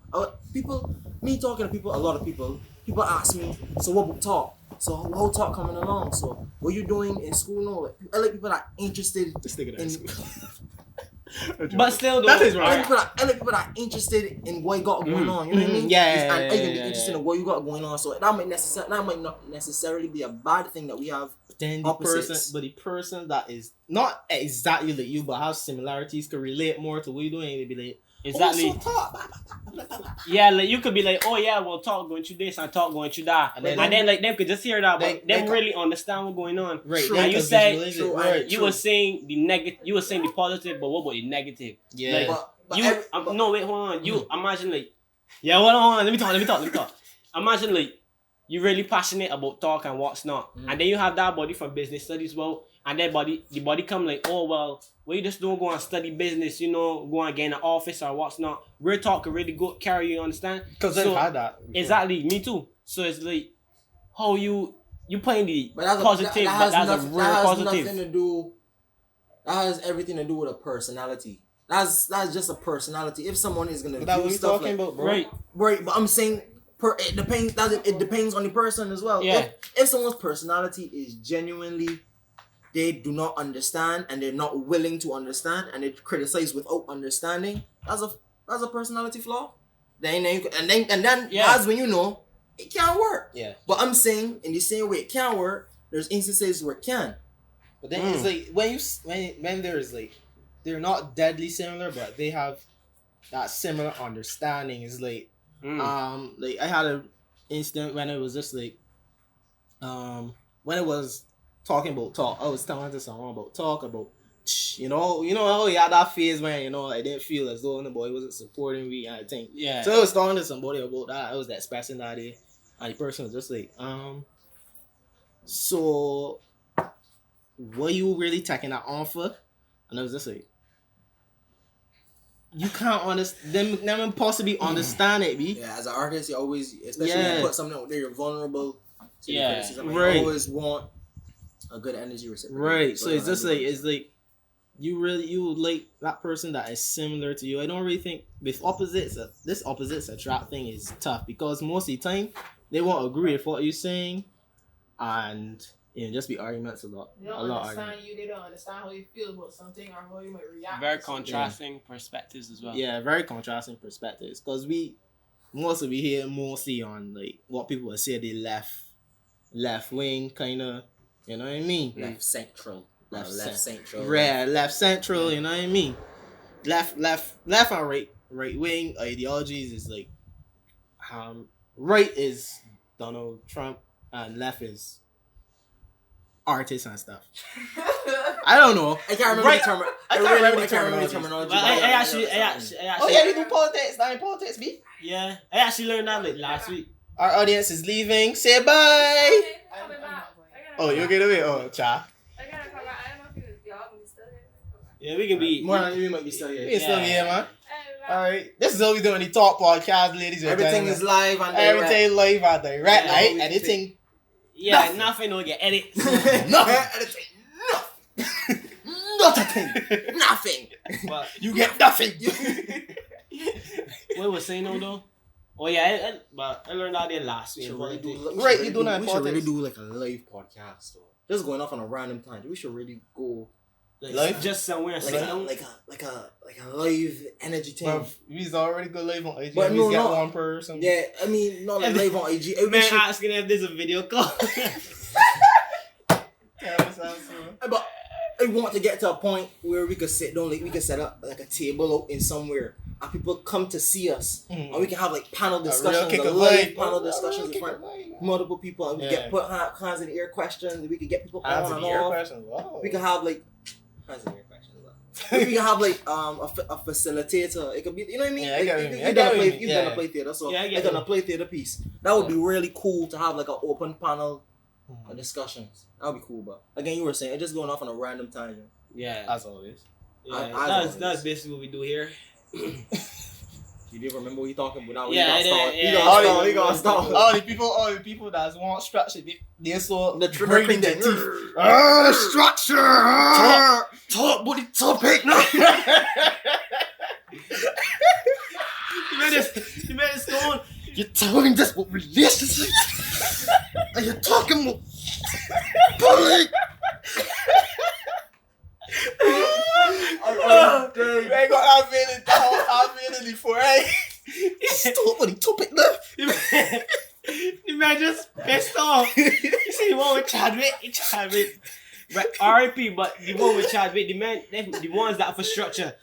Me talking to people, a lot of people ask me, so what about Tawk? So how Tawk coming along? So what you doing in school? No, I like people that are interested in... But still, though, that is I right. like people that are interested in what you got going on. You know what I mean? Yeah. And I can be interested in what you got going on. So that might not necessarily be a bad thing that we have. Then opposites. the person that is not exactly like you but has similarities could relate more to what you're doing. They'd be like, exactly. Oh, so Tawk. Yeah, like you could be like, oh yeah, well Tawk going through this and Tawk going through that, and then like them could just hear that, but they really understand what's going on. Right. And you say right. were saying the negative, you were saying the positive, but what about the negative? Yeah. Like, no wait, hold on. You imagine like, yeah, hold on. Let me talk. Imagine like you're really passionate about Tawk and what's not, and then you have that body from business studies, well, and then the body come like, oh well. Well, you just don't go and study business, go and get in an office or what's not. Real Talk can really go carry you, understand? Because I've had that. Before. Exactly, me too. So it's like, how you playing the But positive, but that's a real positive. That has everything to do with a personality. That's just a personality. If someone is gonna do stuff talking like, about, bro. Right, but I'm saying it depends. It depends on the person as well. Yeah. If someone's personality is genuinely, they do not understand and they're not willing to understand and they criticize without understanding, that's a personality flaw. Then that's when you know it can't work. Yeah. But I'm saying in the same way it can work, there's instances where it can. But then it's like when there's like they're not deadly similar, but they have that similar understanding. Is like like I had an instant when it was just like when it was talking about Tawk. I was telling to someone about Tawk about you know how he had that phase when I didn't feel as though the boy wasn't supporting me and I think. Yeah. So I was talking to somebody about that. I was expressing that day, and the person was just like, so were you really taking that on for? And I was just like, you can't understand them possibly understand it, B. Yeah, as an artist, you always, especially when you put something out there, you're vulnerable to the criticism. Right. You always want a good energy receptor. Right. So it's just like you like that person that is similar to you. I don't really think with opposites this opposites attract thing is tough because most of the time they won't agree with what you're saying and just be arguments a lot. They don't understand you, they don't understand how you feel about something or how you might react. Very contrasting perspectives as well. Yeah, very contrasting perspectives. Because we hear mostly on like what people would say the left wing kind of, you know what I mean? Left central. Left central. Yeah, left central, you know what I mean? Left and right wing ideologies is like right is Donald Trump and left is artists and stuff. I don't know. I can't remember the term. I can't remember the terminology. But I actually. Oh yeah, we do politics. That ain't politics, B. Yeah, I actually learned that like last week. Our audience is leaving. Say bye. Okay, I'll be back. Oh, you're gonna wait. Oh, cha. I gotta come back. I don't know if y'all can be still here. Yeah, we can be. More than you might be still here. We can still be here, man. Hey, Alright. This is what we do on the Tawk podcast, ladies and Everything gentlemen. is live and Everything live and direct, Yeah, right? Editing. Yeah, nothing will get edit. Nothing. Nothing. But You get nothing. what was saying though? Oh yeah, but I learned that there last week. Right, you do that. We should really do like a live podcast though. Just going off on a random tangent. We should really go Like just somewhere. like a live energy thing. Bro, we's already go live on IG. But We got one person. Yeah, I mean not like live on IG. Man asking if there's a video call. But I want to get to a point where we could sit down, like we could set up like a table out in somewhere, and people come to see us, and we can have like panel discussions, live panel discussions in front of multiple people, and we get put hands in the air questions, and we could get people on and off. Wow. We can have like hands in the air questions. We can have like a facilitator. It could be, you know what I mean? Yeah, You've done a play theater, so I done a play theater piece. That would be really cool to have like an open panel discussions. That would be cool, but again, you were saying, it's just going off on a random tangent. Yeah. As always. Yeah, that's basically what we do here. You didn't remember what you're talking about? Now You gotta stop. All the people that want structure, they saw The breaking their teeth. Structure! Talk, buddy, topic now! You made this go on. You're telling us about relationships? And you're talking about bullying? We ain't gonna have it before, eh? Stop, buddy, topic now! The man just pissed off. You see the one with Chadwick. Right, R.I.P. But the one with Chadwick, the ones that for structure.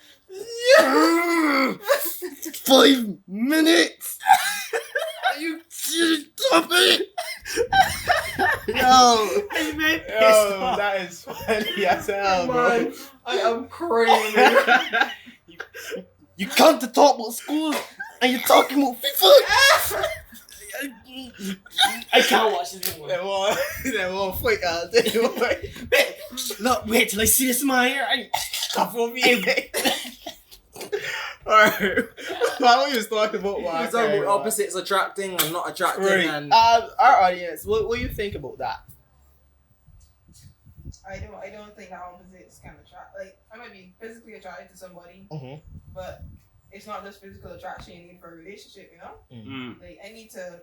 Yeah. 5 minutes. Are you topic? Yo, Hey man, pissed off. That is funny as hell, bro. I am crazy. You come to talk about school and you're talking about FIFA. I can't watch this anymore. That one fight out there. Look, wait till I see this man here. Come for me. Alright. What we was talking about? It's talking about opposites attracting and not attracting. Right. And Our audience, what do you think about that? I don't think that opposites can attract. Like, I might be physically attracted to somebody, but it's not just physical attraction you need for a relationship, you know? Like, I need to.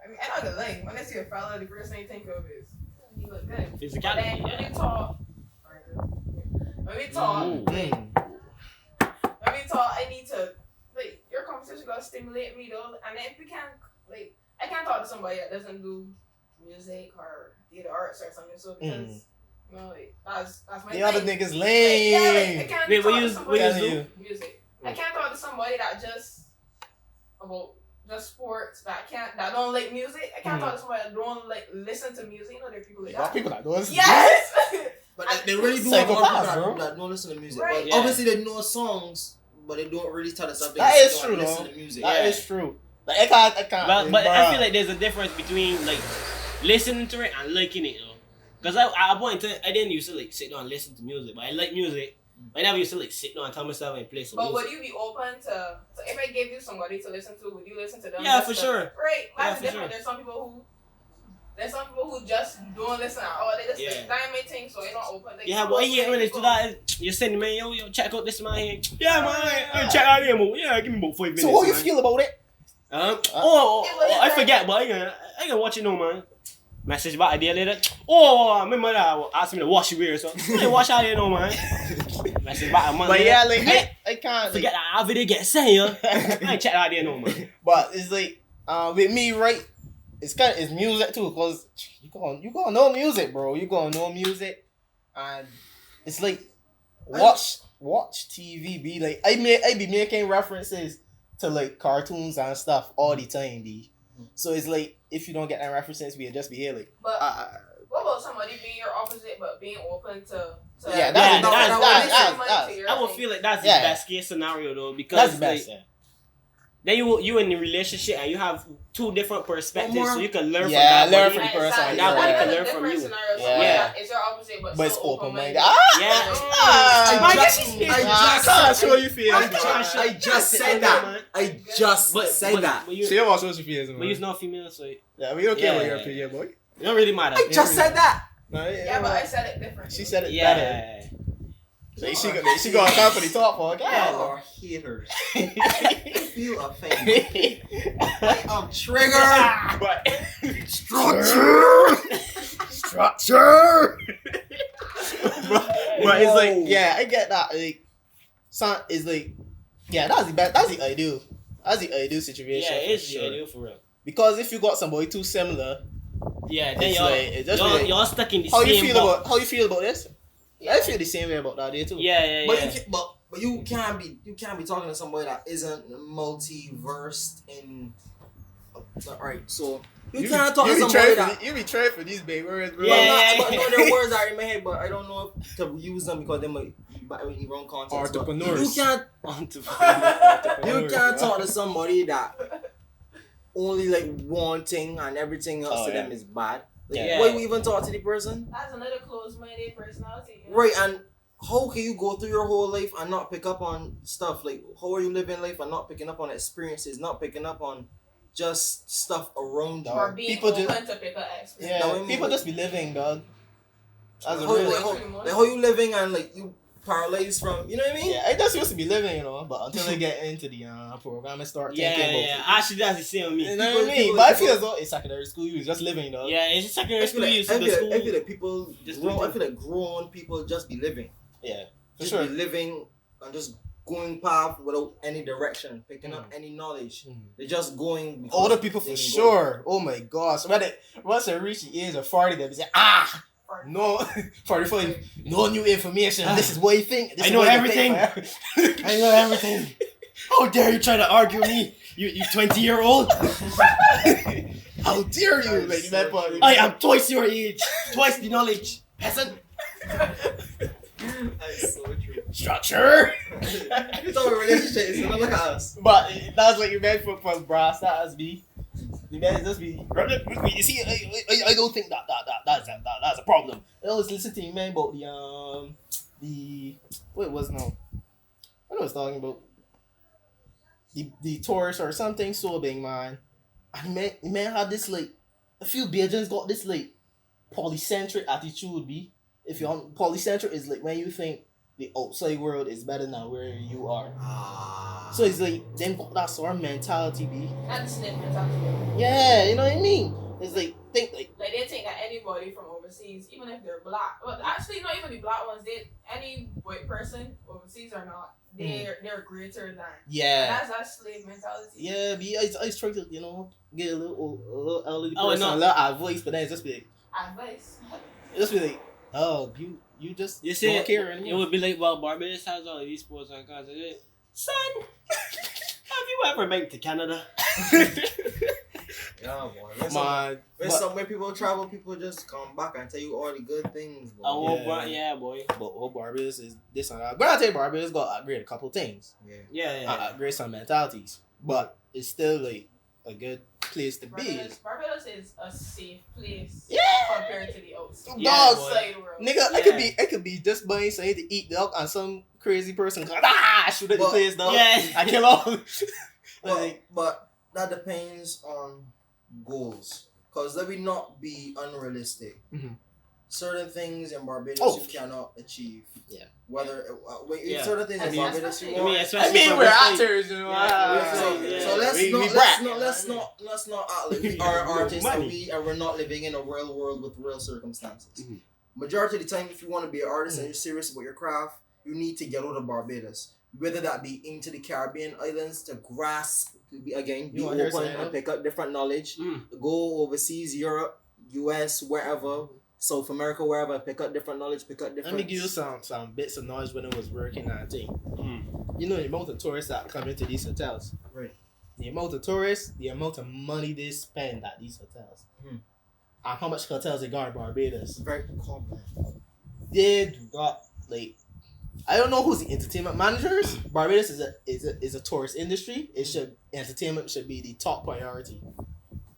I mean, I'm not gonna lie. When I see a fella, the first thing you think of is he look good. Physicality. But then when we talk, I need to, like, your conversation gotta stimulate me though. And if we can't, like, I can't talk to somebody that doesn't do music or theater arts or something. So because you know, like, that's my thing. The other niggas lame. Like, I can't talk to somebody that do music. I can't talk to somebody that just sports that don't like music. I can't talk to somebody that don't like listen to music. You know, there are people like that. People that don't listen. Yes. but they really do have a lot of people that don't listen to music. Right. But obviously they know songs, but they don't really tell the subject. That is true, listen though. to music. That is true. Like, I can't. But I feel like there's a difference between like listening to it and liking it, though. Because at a point in time, I didn't used to like sit down and listen to music, but I like music. I never used to like sit down and tell myself and play some music. But would you be open to if I gave you somebody to listen to, would you listen to them? Yeah, for sure. Right. That's for different. sure. There's some people who just don't listen at all. They just like that thing, so they're not open. Like, Yeah, but I hate when they do that. You're saying, man, yo, check out this man here. Yeah, man, I check out him. Yeah, give me about 5 minutes. So how you feel about it? I forget, but I can watch it now, man. Message back a day later. My mother asked me to wash your wear, so I wash out here now, man. Message back a month But later. yeah, like I can't forget that our video get sent, yo. I ain't check out there no, man. But it's like with me, right? It's music too, cause you gonna know music, bro. You gonna know music, and it's like watch TV. Be like I be making references to like cartoons and stuff all the time, B. So it's like if you don't get that references, we just be here like. But what about somebody being your opposite but being open to yeah, that's I would feel like that's the best case scenario though, because that's the best. Like, then you in a relationship and you have two different perspectives, so you can learn from that. Learn from the person. And that one can learn from you. It's your opposite, but it's still open-minded. I show you feel. I just said that. I just said that. See what shows you feel, man. But you're not female, so yeah, we don't care about your opinion, boy. It don't really matter. I just said that. Yeah, but I said it different. She said it better. She gonna come for the top for Y'all again. are haters. I feel offended. I'm triggered. But Structure. but it's like, yeah, I get that. Like, son is like, yeah, that's the best. That's the ideal. That's the ideal situation. Yeah, it's sure. the ideal for real. Because if you got somebody too similar, Yeah, then it's like, it just like, y'all stuck in the how same box. you feel about this? I feel the same way about that day too. Yeah. But you can't be talking to somebody that isn't multiversed in. Alright, so you can't talk to somebody that you be trying for these big words, bro. Yeah. But no, there are words that are in my head, but I don't know if to use them because they might be in wrong context. Entrepreneurs. You can't Entrepreneurs, talk to somebody that only like wanting and everything else to them is bad. Like, Yeah. why you even talk to the person? That's another closed-minded personality. You know? Right, and how can you go through your whole life and not pick up on stuff? Like, how are you living life and not picking up on experiences, not picking up on just stuff around you? Or being People open just- to pick up experience. Yeah, That what I mean? people just be living, dog. That's a How, real. like how you living and like you paralyzed from, you know what I mean? Yeah, I just used to be living, you know, but until I get into the program and start thinking about Yeah. Actually, that's the same with me. You know what I mean? People- But I feel as though it's secondary school, you was just living, though. Yeah, it's just secondary school. You I see the feel school. like people Just grown, do I feel like grown people just be living. Yeah, for Just sure. be living and just going path without any direction, picking up any knowledge. Mm. They're just going. because Older people they for can sure. Oh my gosh. Once they reach the age of 40, they be say, no, 45, no new information. This is what you think. This I is know what you everything. think. I know everything. How dare you try to argue with me? You 20-year-old? How dare you? That Like, is you might so probably- I am twice your age, twice the knowledge. Peasant. That's so true. Structure. You talk about relationships, so look at us. But that's like you meant for brass. That's me. You meant just be. You see, I don't think that's a problem. I was listening to you, man, about the what it was now. What I was talking about the Taurus or something so big, man. And man had this like a few Bajans got this like polycentric attitude. Be if you're on polycentric is like when you think the outside world is better than where you are. So it's like them got that sort of mentality, be. Not the snake mentality. Yeah, you know what I mean? It's like think like Like they think that anybody from overseas, even if they're black, well, actually not even the black ones, any white person overseas or not, they're greater than. yeah. That's slave mentality. Yeah, be I try to, you know, get a little elderly Oh, person, no. a little advice, but then it's just be like Advice. oh, you just You see, don't care it anymore. would be like, well, Barbas has all these sports and cars. Son, have you ever been to Canada? Yeah, boy. Man, When but, somewhere people travel, people just come back and tell you all the good things. Boy. Yeah, boy. but Barbas is this and that. But I tell you, Barbas got upgrade a couple things. Yeah. Yeah. Upgrade some mentalities. But it's still like a good place to be. Barbados is a safe place Yeah. compared to the outside, Yeah, Dog, boy. outside world. nigga, Yeah. I could be just buying something to eat dog and some crazy person shoot at the But- place dog. Yeah. I kill all. But that depends on goals. Because let me not be unrealistic. Mhm. Certain things in Barbados Oh. you cannot achieve. Yeah. Whether Yeah. certain things I in mean, Barbados you especially- want. I mean, I especially mean, for we're this, like- actors, you know. Yeah, So, yeah. so let's We not brag. let's not act like we are artists and we're not living in a real world with real circumstances. Mhm. Majority of the time, if you want to be an artist and you're serious about your craft, you need to get out of Barbados. Whether that be into the Caribbean islands to grasp, be You wanna hear open something? and pick up different knowledge. Mm. Go overseas, Europe, US, wherever, South America, wherever, pick up different knowledge, pick up Let different. me give you some bits of knowledge when I was working at thing. Mm. You know the amount of tourists that come into these hotels. Right. The amount of tourists, the amount of money they spend at these hotels. Hmm. And how much hotels they got in Barbados. Very common. They do not like I don't know who's the entertainment managers. Barbados is a tourist industry. Entertainment should be the top priority.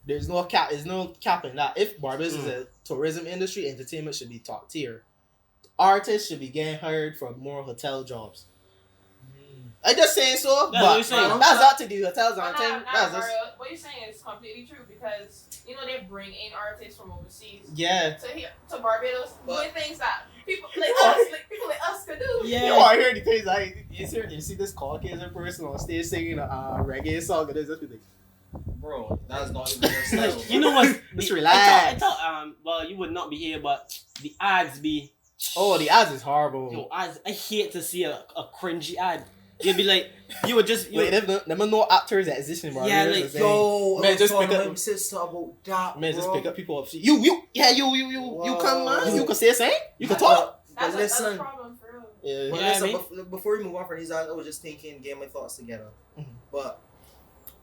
There's no cap in that. If Barbados is a tourism industry, entertainment should be top tier. Artists should be getting hired for more hotel jobs. I just saying so, That's what but you're saying. that's up to the hotels But and thing. not That's just Mario. What you're saying is completely true because they bring in artists from overseas yeah. to Barbados But- doing things that people like us could do. Yeah. You know, I hear the things like, you see this Caucasian person on stage singing a reggae song, and there's just like, Bro, that's not even your style. You know what? Just relax. I thought, well, you would not be here, but the ads be. oh, the ads is horrible. Yo, I hate to see a cringy ad. You'd be like, you would just. Wait, there are no actors that exist in Barbados. Yeah, like, Yo, man, just pick pick up up. my sister about that. Man, just bro. pick up people up. You come, man. You can say something. You can But talk. That's a listen, problem for real. Yeah. but Yeah, listen, I mean- before we move on from these, I was just thinking, getting my thoughts together. Mhm. But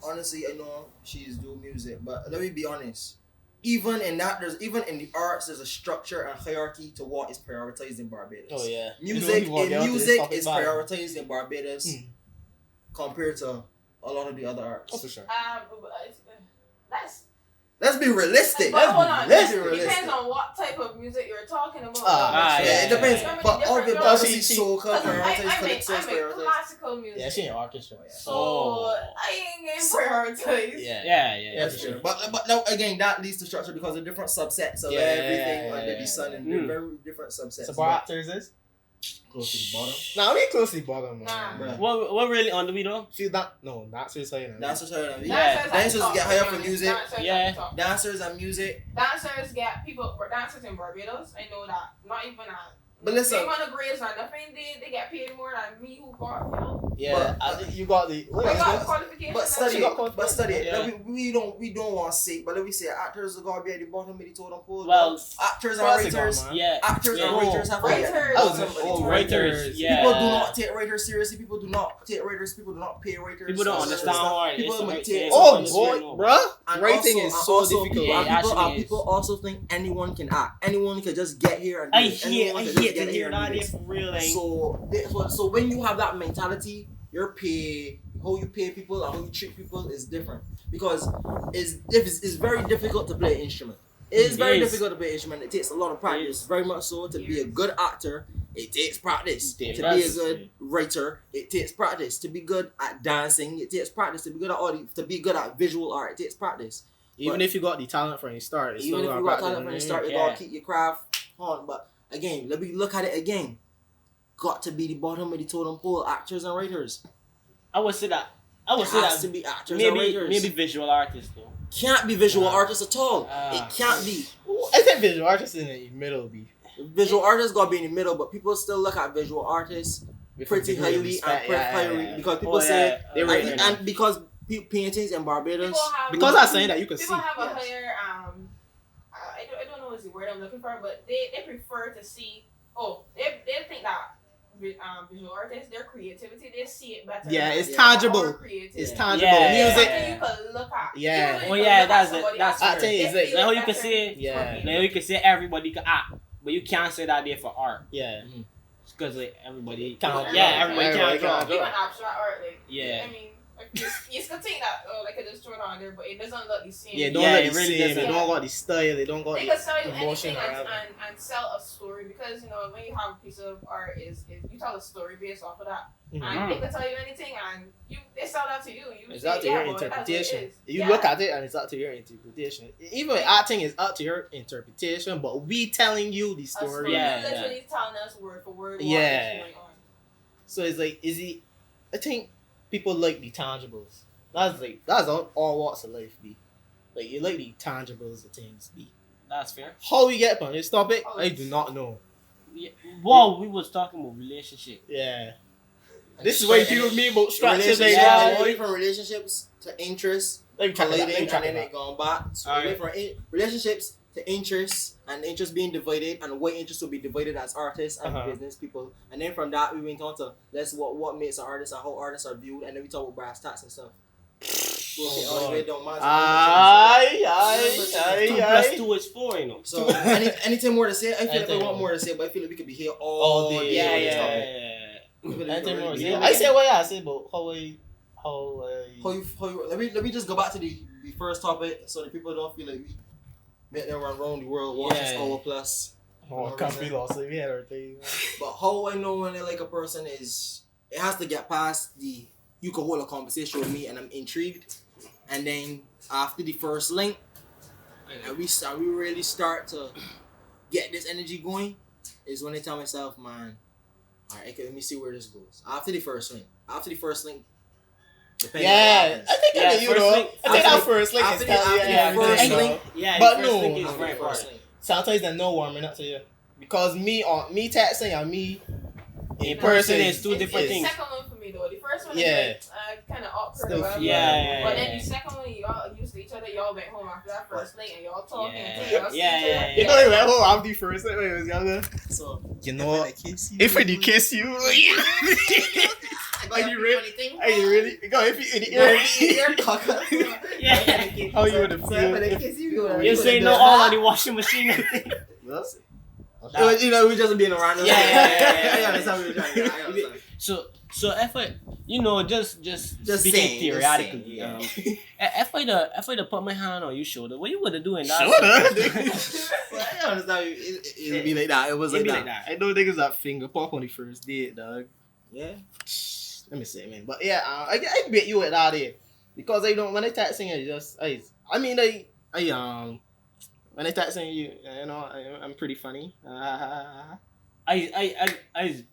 honestly, I know she's doing music, but let me be honest. Even in the arts, there's a structure and hierarchy to what is prioritized in Barbados. Oh yeah. Music music is prioritized in Barbados compared to a lot of the other arts. Oh, for sure. That's. Let's be realistic. But hold on, Let's be it realistic. depends on what type of music you're talking about. Yeah, it depends. So many But different obviously, genres. soca Because I prioritized, make calypso is prioritized. classical music. Yeah, she in orchestra. So Oh. I ain't getting prioritized. Yeah, That's true. But no, again, that leads to structure because of different subsets of Yeah, everything yeah, under the sun and yeah. very different subsets. So bar actors is? Close to the bottom. Nah, we closely bottom. Nah. Man. Bruh. What really on the video? Feel that? No, that's what you're saying. Dancers are Yeah. Dancers get higher for music. Yeah. Dancers and music. Dancers get people. Dancers in Barbados. I know that. Not even that. But listen, They want to grades or nothing. They get paid more than me who got, you know. Yeah, I think you got the. What I is got this? qualifications. but study got it. confidence. But study it. Yeah. Like, we don't want to say, but let me say actors are gonna be at the bottom of the totem pole. Well, actors and classic writers. man. yeah. Actors yeah. and writers have Writers. Writers. Yeah. People do not take writers seriously. People do not take writers. People do not pay writers. People don't understand how it is. People So might like, take. it's Oh on the boy, screen, bruh. And Writing also- is and so also difficult. Yeah, And people, actually people also think anyone can act. Anyone can just get here and do I it. hate Anyone can just to get hear here that. and do It's this. real. Like, So when you have that mentality, your pay, how you pay people and how you treat people is different because it's very difficult to play an instrument. It is very difficult to play an instrument. It takes a lot of practice, very much so. To be a good actor, it takes practice. It To does. be a good writer, it takes practice. To be good at dancing, it takes practice. To be good at audio, to be good at visual art, it takes practice. Even if you got the talent from the start, it's Even still if you got got talent from the start, you Yeah. gotta keep your craft on. But again, let me look at it again. Got to be the bottom of the totem pole, actors and writers. I would say that. I would It say has that. to be actors and writers. Maybe visual artists though. Can't be visual artists at all. It can't be. I think visual artists in the middle be Visual artists gotta be in the middle, but people still look at visual artists pretty highly and pretty highly because people say they and, rate them. and because paintings in Barbados. People have, because I'm saying that you can see. people have a Yes. higher I don't know what's the word I'm looking for, but they prefer to see. They think that visual artists, their creativity, they see it better. Yeah, it's Yeah. tangible. Our creativity. It's tangible. Yeah. Music. Something you can look at. Yeah. Even though you Oh, can yeah, look at that's it. somebody That's else, I think it's they like- feel like how you better can say- for Yeah. being Now you can say everybody can act, but you can't say that they're for art Yeah. because like everybody Can't can't. draw. Yeah, everybody Everybody can't draw. can't even abstract art, like Yeah. I mean, like, you can take that, like I just throw it on there, but it doesn't look the same. Yeah, don't Yeah, let it the really same. They doesn't. don't got the style. They don't got They can sell you the emotion. anything or whatever. and sell a story because when you have a piece of art is you tell a story based off of that, and they can tell you anything and they sell that to you. It's say, up to yeah, your well, that's what it interpretation. is. You Yeah. look at it and it's up to your interpretation. Even acting is up to your interpretation, but we telling you the A story. Yeah. literally telling us word for word what Yeah. is going on. So it's like, I think people like the tangibles. That's all walks of life be. Like you like the tangibles of things be. That's fair. How we get upon this topic, I do not know. Yeah. Well, we was talking about relationship. Yeah. This is where people mean about structures. Relationships, Yeah. going from relationships to interests, Let me track it back, colliding, let me and track then it it back. going back. So Alright. we went from relationships to interests, and interests being divided, and white interests will be divided as artists and Uh-huh. business people. And then from that, we went on to what makes an artist and how artists are viewed, and then we talk about brass tacks and stuff. Don't mind. Aye. 2 plus 2 is 4, you know. So anything more to say? I feel like I want more to say, but I feel like we could be here all day. Yeah, on this yeah, topic. yeah. We could Anything more to say? really- I say what I say, but how let me just go back to the first topic so that people don't feel like we make them run around the world watch this Yeah. hour plus. can't be lost. We had our thing. But how I know when I like a person is it has to get past the you can hold a conversation with me and I'm intrigued, and then after the first link and we really start to get this energy going, is when I tell myself, man, alright, okay, let me see where this goes. After the first link, depending on what happens. I think I you know. I think that first link is after the first link, but first no, link is after very the first important. link. sometimes there's no warming up to you because me texting and me in person person is two different The things. second one for me though. The first one Yeah. is like kind of awkward. Still or whatever. feel- Yeah. But then the second one, y'all used to each other. Y'all went home after that first link and y'all talking. Yeah. And y'all see Yeah, each other. yeah, You know, he went home after the first link when he was younger. So You know, if if I kiss you, are you really? Are you really? Go if you in the ear. Yeah. How you would feel? You say no all on the washing machine. You know, we just being around. Yeah. I understand what you're trying to get. I understand. So if I, you know, just speaking saying, theoretically, just saying, if I put my hand on your shoulder, what you would do in that? I understand. It'd be like that. It was It'd like be like that. that. I know niggas that finger pop on the first date, dog. Yeah. Let me say, man. But yeah, I bet you with that there because I don't when I texting you, just I mean when I texting you, you know, I'm pretty funny. I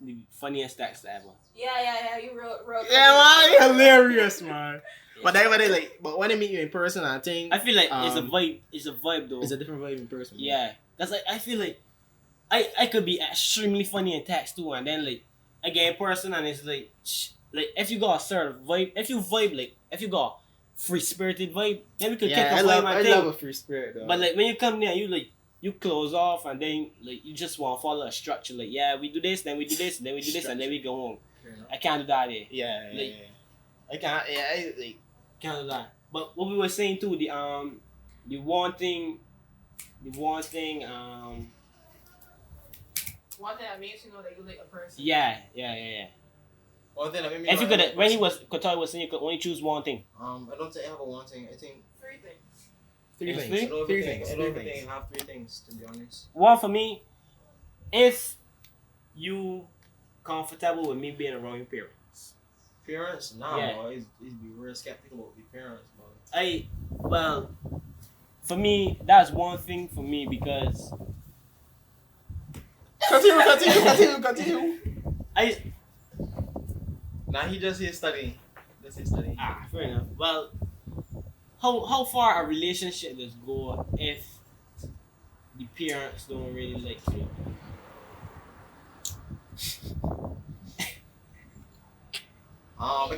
the funniest text ever. Yeah. You real. Yeah, man, hilarious, man. But then when I meet you in person, I think I feel like it's a vibe. It's a vibe though. it's a different vibe in person. Man. Yeah, that's like I feel like I could be extremely funny in text too, and then like I get in person and it's like if you got a certain vibe, if you got free spirited vibe, then we could kick a I vibe love and thing. a free spirit, though. But like when you come there, you close off and then like you just want to follow a structure. Like we do this, then we do this, then we do this, and then we go home. I can't do that here. yeah. I can't. Yeah, I Can't do that. But what we were saying too, the one thing, One thing that makes you know that you like a person. yeah. One thing that made me If you like could, when Cottoy was saying you could only choose one thing. I don't think I have a one thing. I think Three things. three Three? things. I don't Three even things. think- I Three don't even things. think I have three things, to be honest. One for me, if you comfortable with me being around your parents. Parents? Nah, Yeah. bro. He's be real skeptical about the parents, bro. Well, for me, that's one thing for me because Continue. Nah, he just here studying. fair enough. Well, how far a relationship does go if the parents don't really like you? I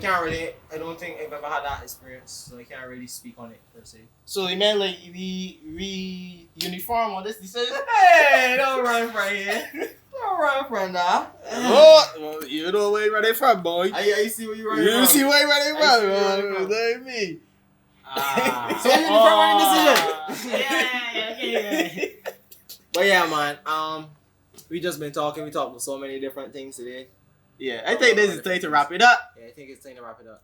don't think I've ever had that experience, so I can't really speak on it per se. So you mean like we uniform on this decision? Hey, don't run from here. Don't run from that. Oh, you know where you running from, boy. I see where you're running You from. see where you running I see where you're from, running bro. Like me. So you uniform Yeah. But yeah, man. We just been talking. We talked about so many different things today. Yeah, I think this is time to wrap it up. Yeah, I think it's time to wrap it up.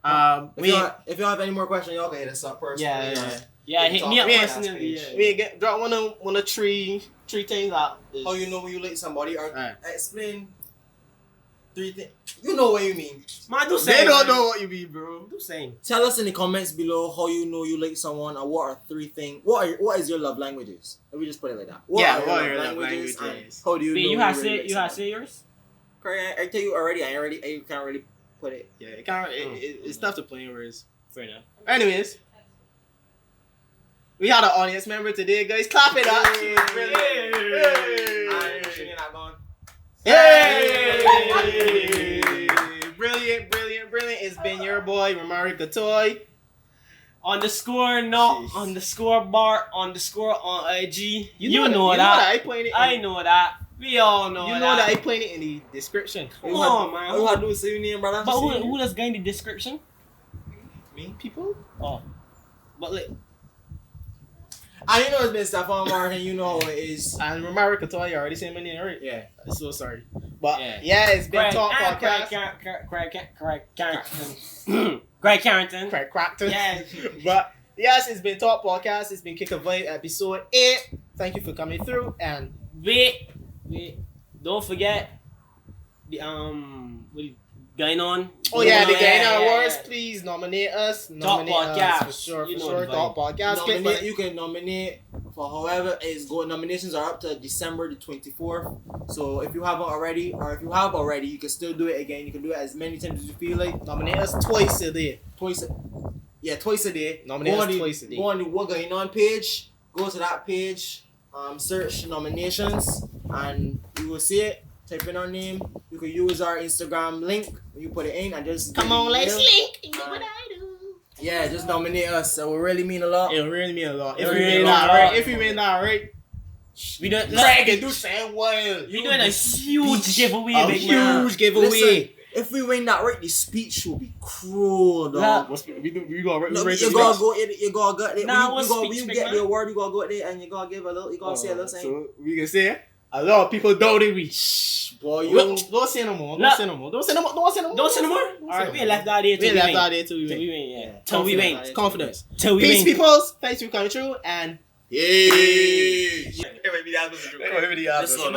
If you have any more questions, y'all can hit us up personally. Yeah, hit me up Yeah. personally. Yeah. We drop one of three things out. How you know when you like somebody, or Alright. explain three things. You know what you mean. Man, do They say don't know what you mean, bro. Do saying. Tell us in the comments below how you know you like someone, or what are three things. What is your love languages? Let me just put it like that. What are your love languages? And how do you know You you have really like you have someone? say yours. Correct. I tell you already. I can't really put it. Yeah, it's tough to play in words. Fair enough. Anyways, we had an audience member today, guys. Clap it up. She was brilliant. And you're not going. Hey! Brilliant. It's been your boy, Romario Cottoy. Underscore no Jeez. underscore bar underscore on IG. You know You that. I put it. I know that. We all know You that. know that I put it in the description. Come on, man. All you gotta do is say your name, brother. But Say your who does get in the description? Me, people. Oh, but like, And you know it's been Stephon Martin. You know how it is. And Romario Cottoy, you already said my name, right? Yeah. I'm so sorry. But Yeah. yeah, it's been Tawk Podcast. Kraigg Carrington. Kraigg Carrington. Kraigg Carrington. Yeah. But yes, it's been Tawk Podcast. It's been Kick a Vibe episode 8. Thank you for coming through. And Wait. Don't forget the what is going on. oh yeah, the Gay yeah, Awards. yeah. Please nominate us. Talk Nominate us Podcast. for sure. You For know sure. the Talk Podcast. You can nominate for however it's going. Nominations are up to December the 24th. So if you haven't already, or if you have already, you can still do it again. You can do it as many times as you feel like. Nominate us twice a day. Twice a day. Nominate us twice a day. Go on the What Going On page. Go to that page. Search nominations, and you will see it. Type in our name. You can use our Instagram link. You put it in and just come on, let's link. You know what I do. Yeah, just nominate us. It will really mean a lot. It will really mean a lot. If It we really win mean a that lot. right, if we win that right, We don't. Kraigg can do Sam well. We doing a huge giveaway, A big man. huge giveaway. Listen, if we win that right, the speech will be cruel, dog. We gonna No, rate you the gotta speech. go. You gotta go there. Nah, When what you speech, get big the man? award, you gotta go there and you gotta give a little. You gotta say a little thing. So we can say a lot of people doubted we. Boy, you Don't say no more. Nah. Don't say no more. Don't say no more. Don't say no more. Don't say no more. Alright, we ain't left out there till We we left win. out there till we Till we win. win, yeah. Yeah. Till we win. Confidence. Confidence. Till we Peace, win. peoples. Thanks for coming through and. Yay! This one,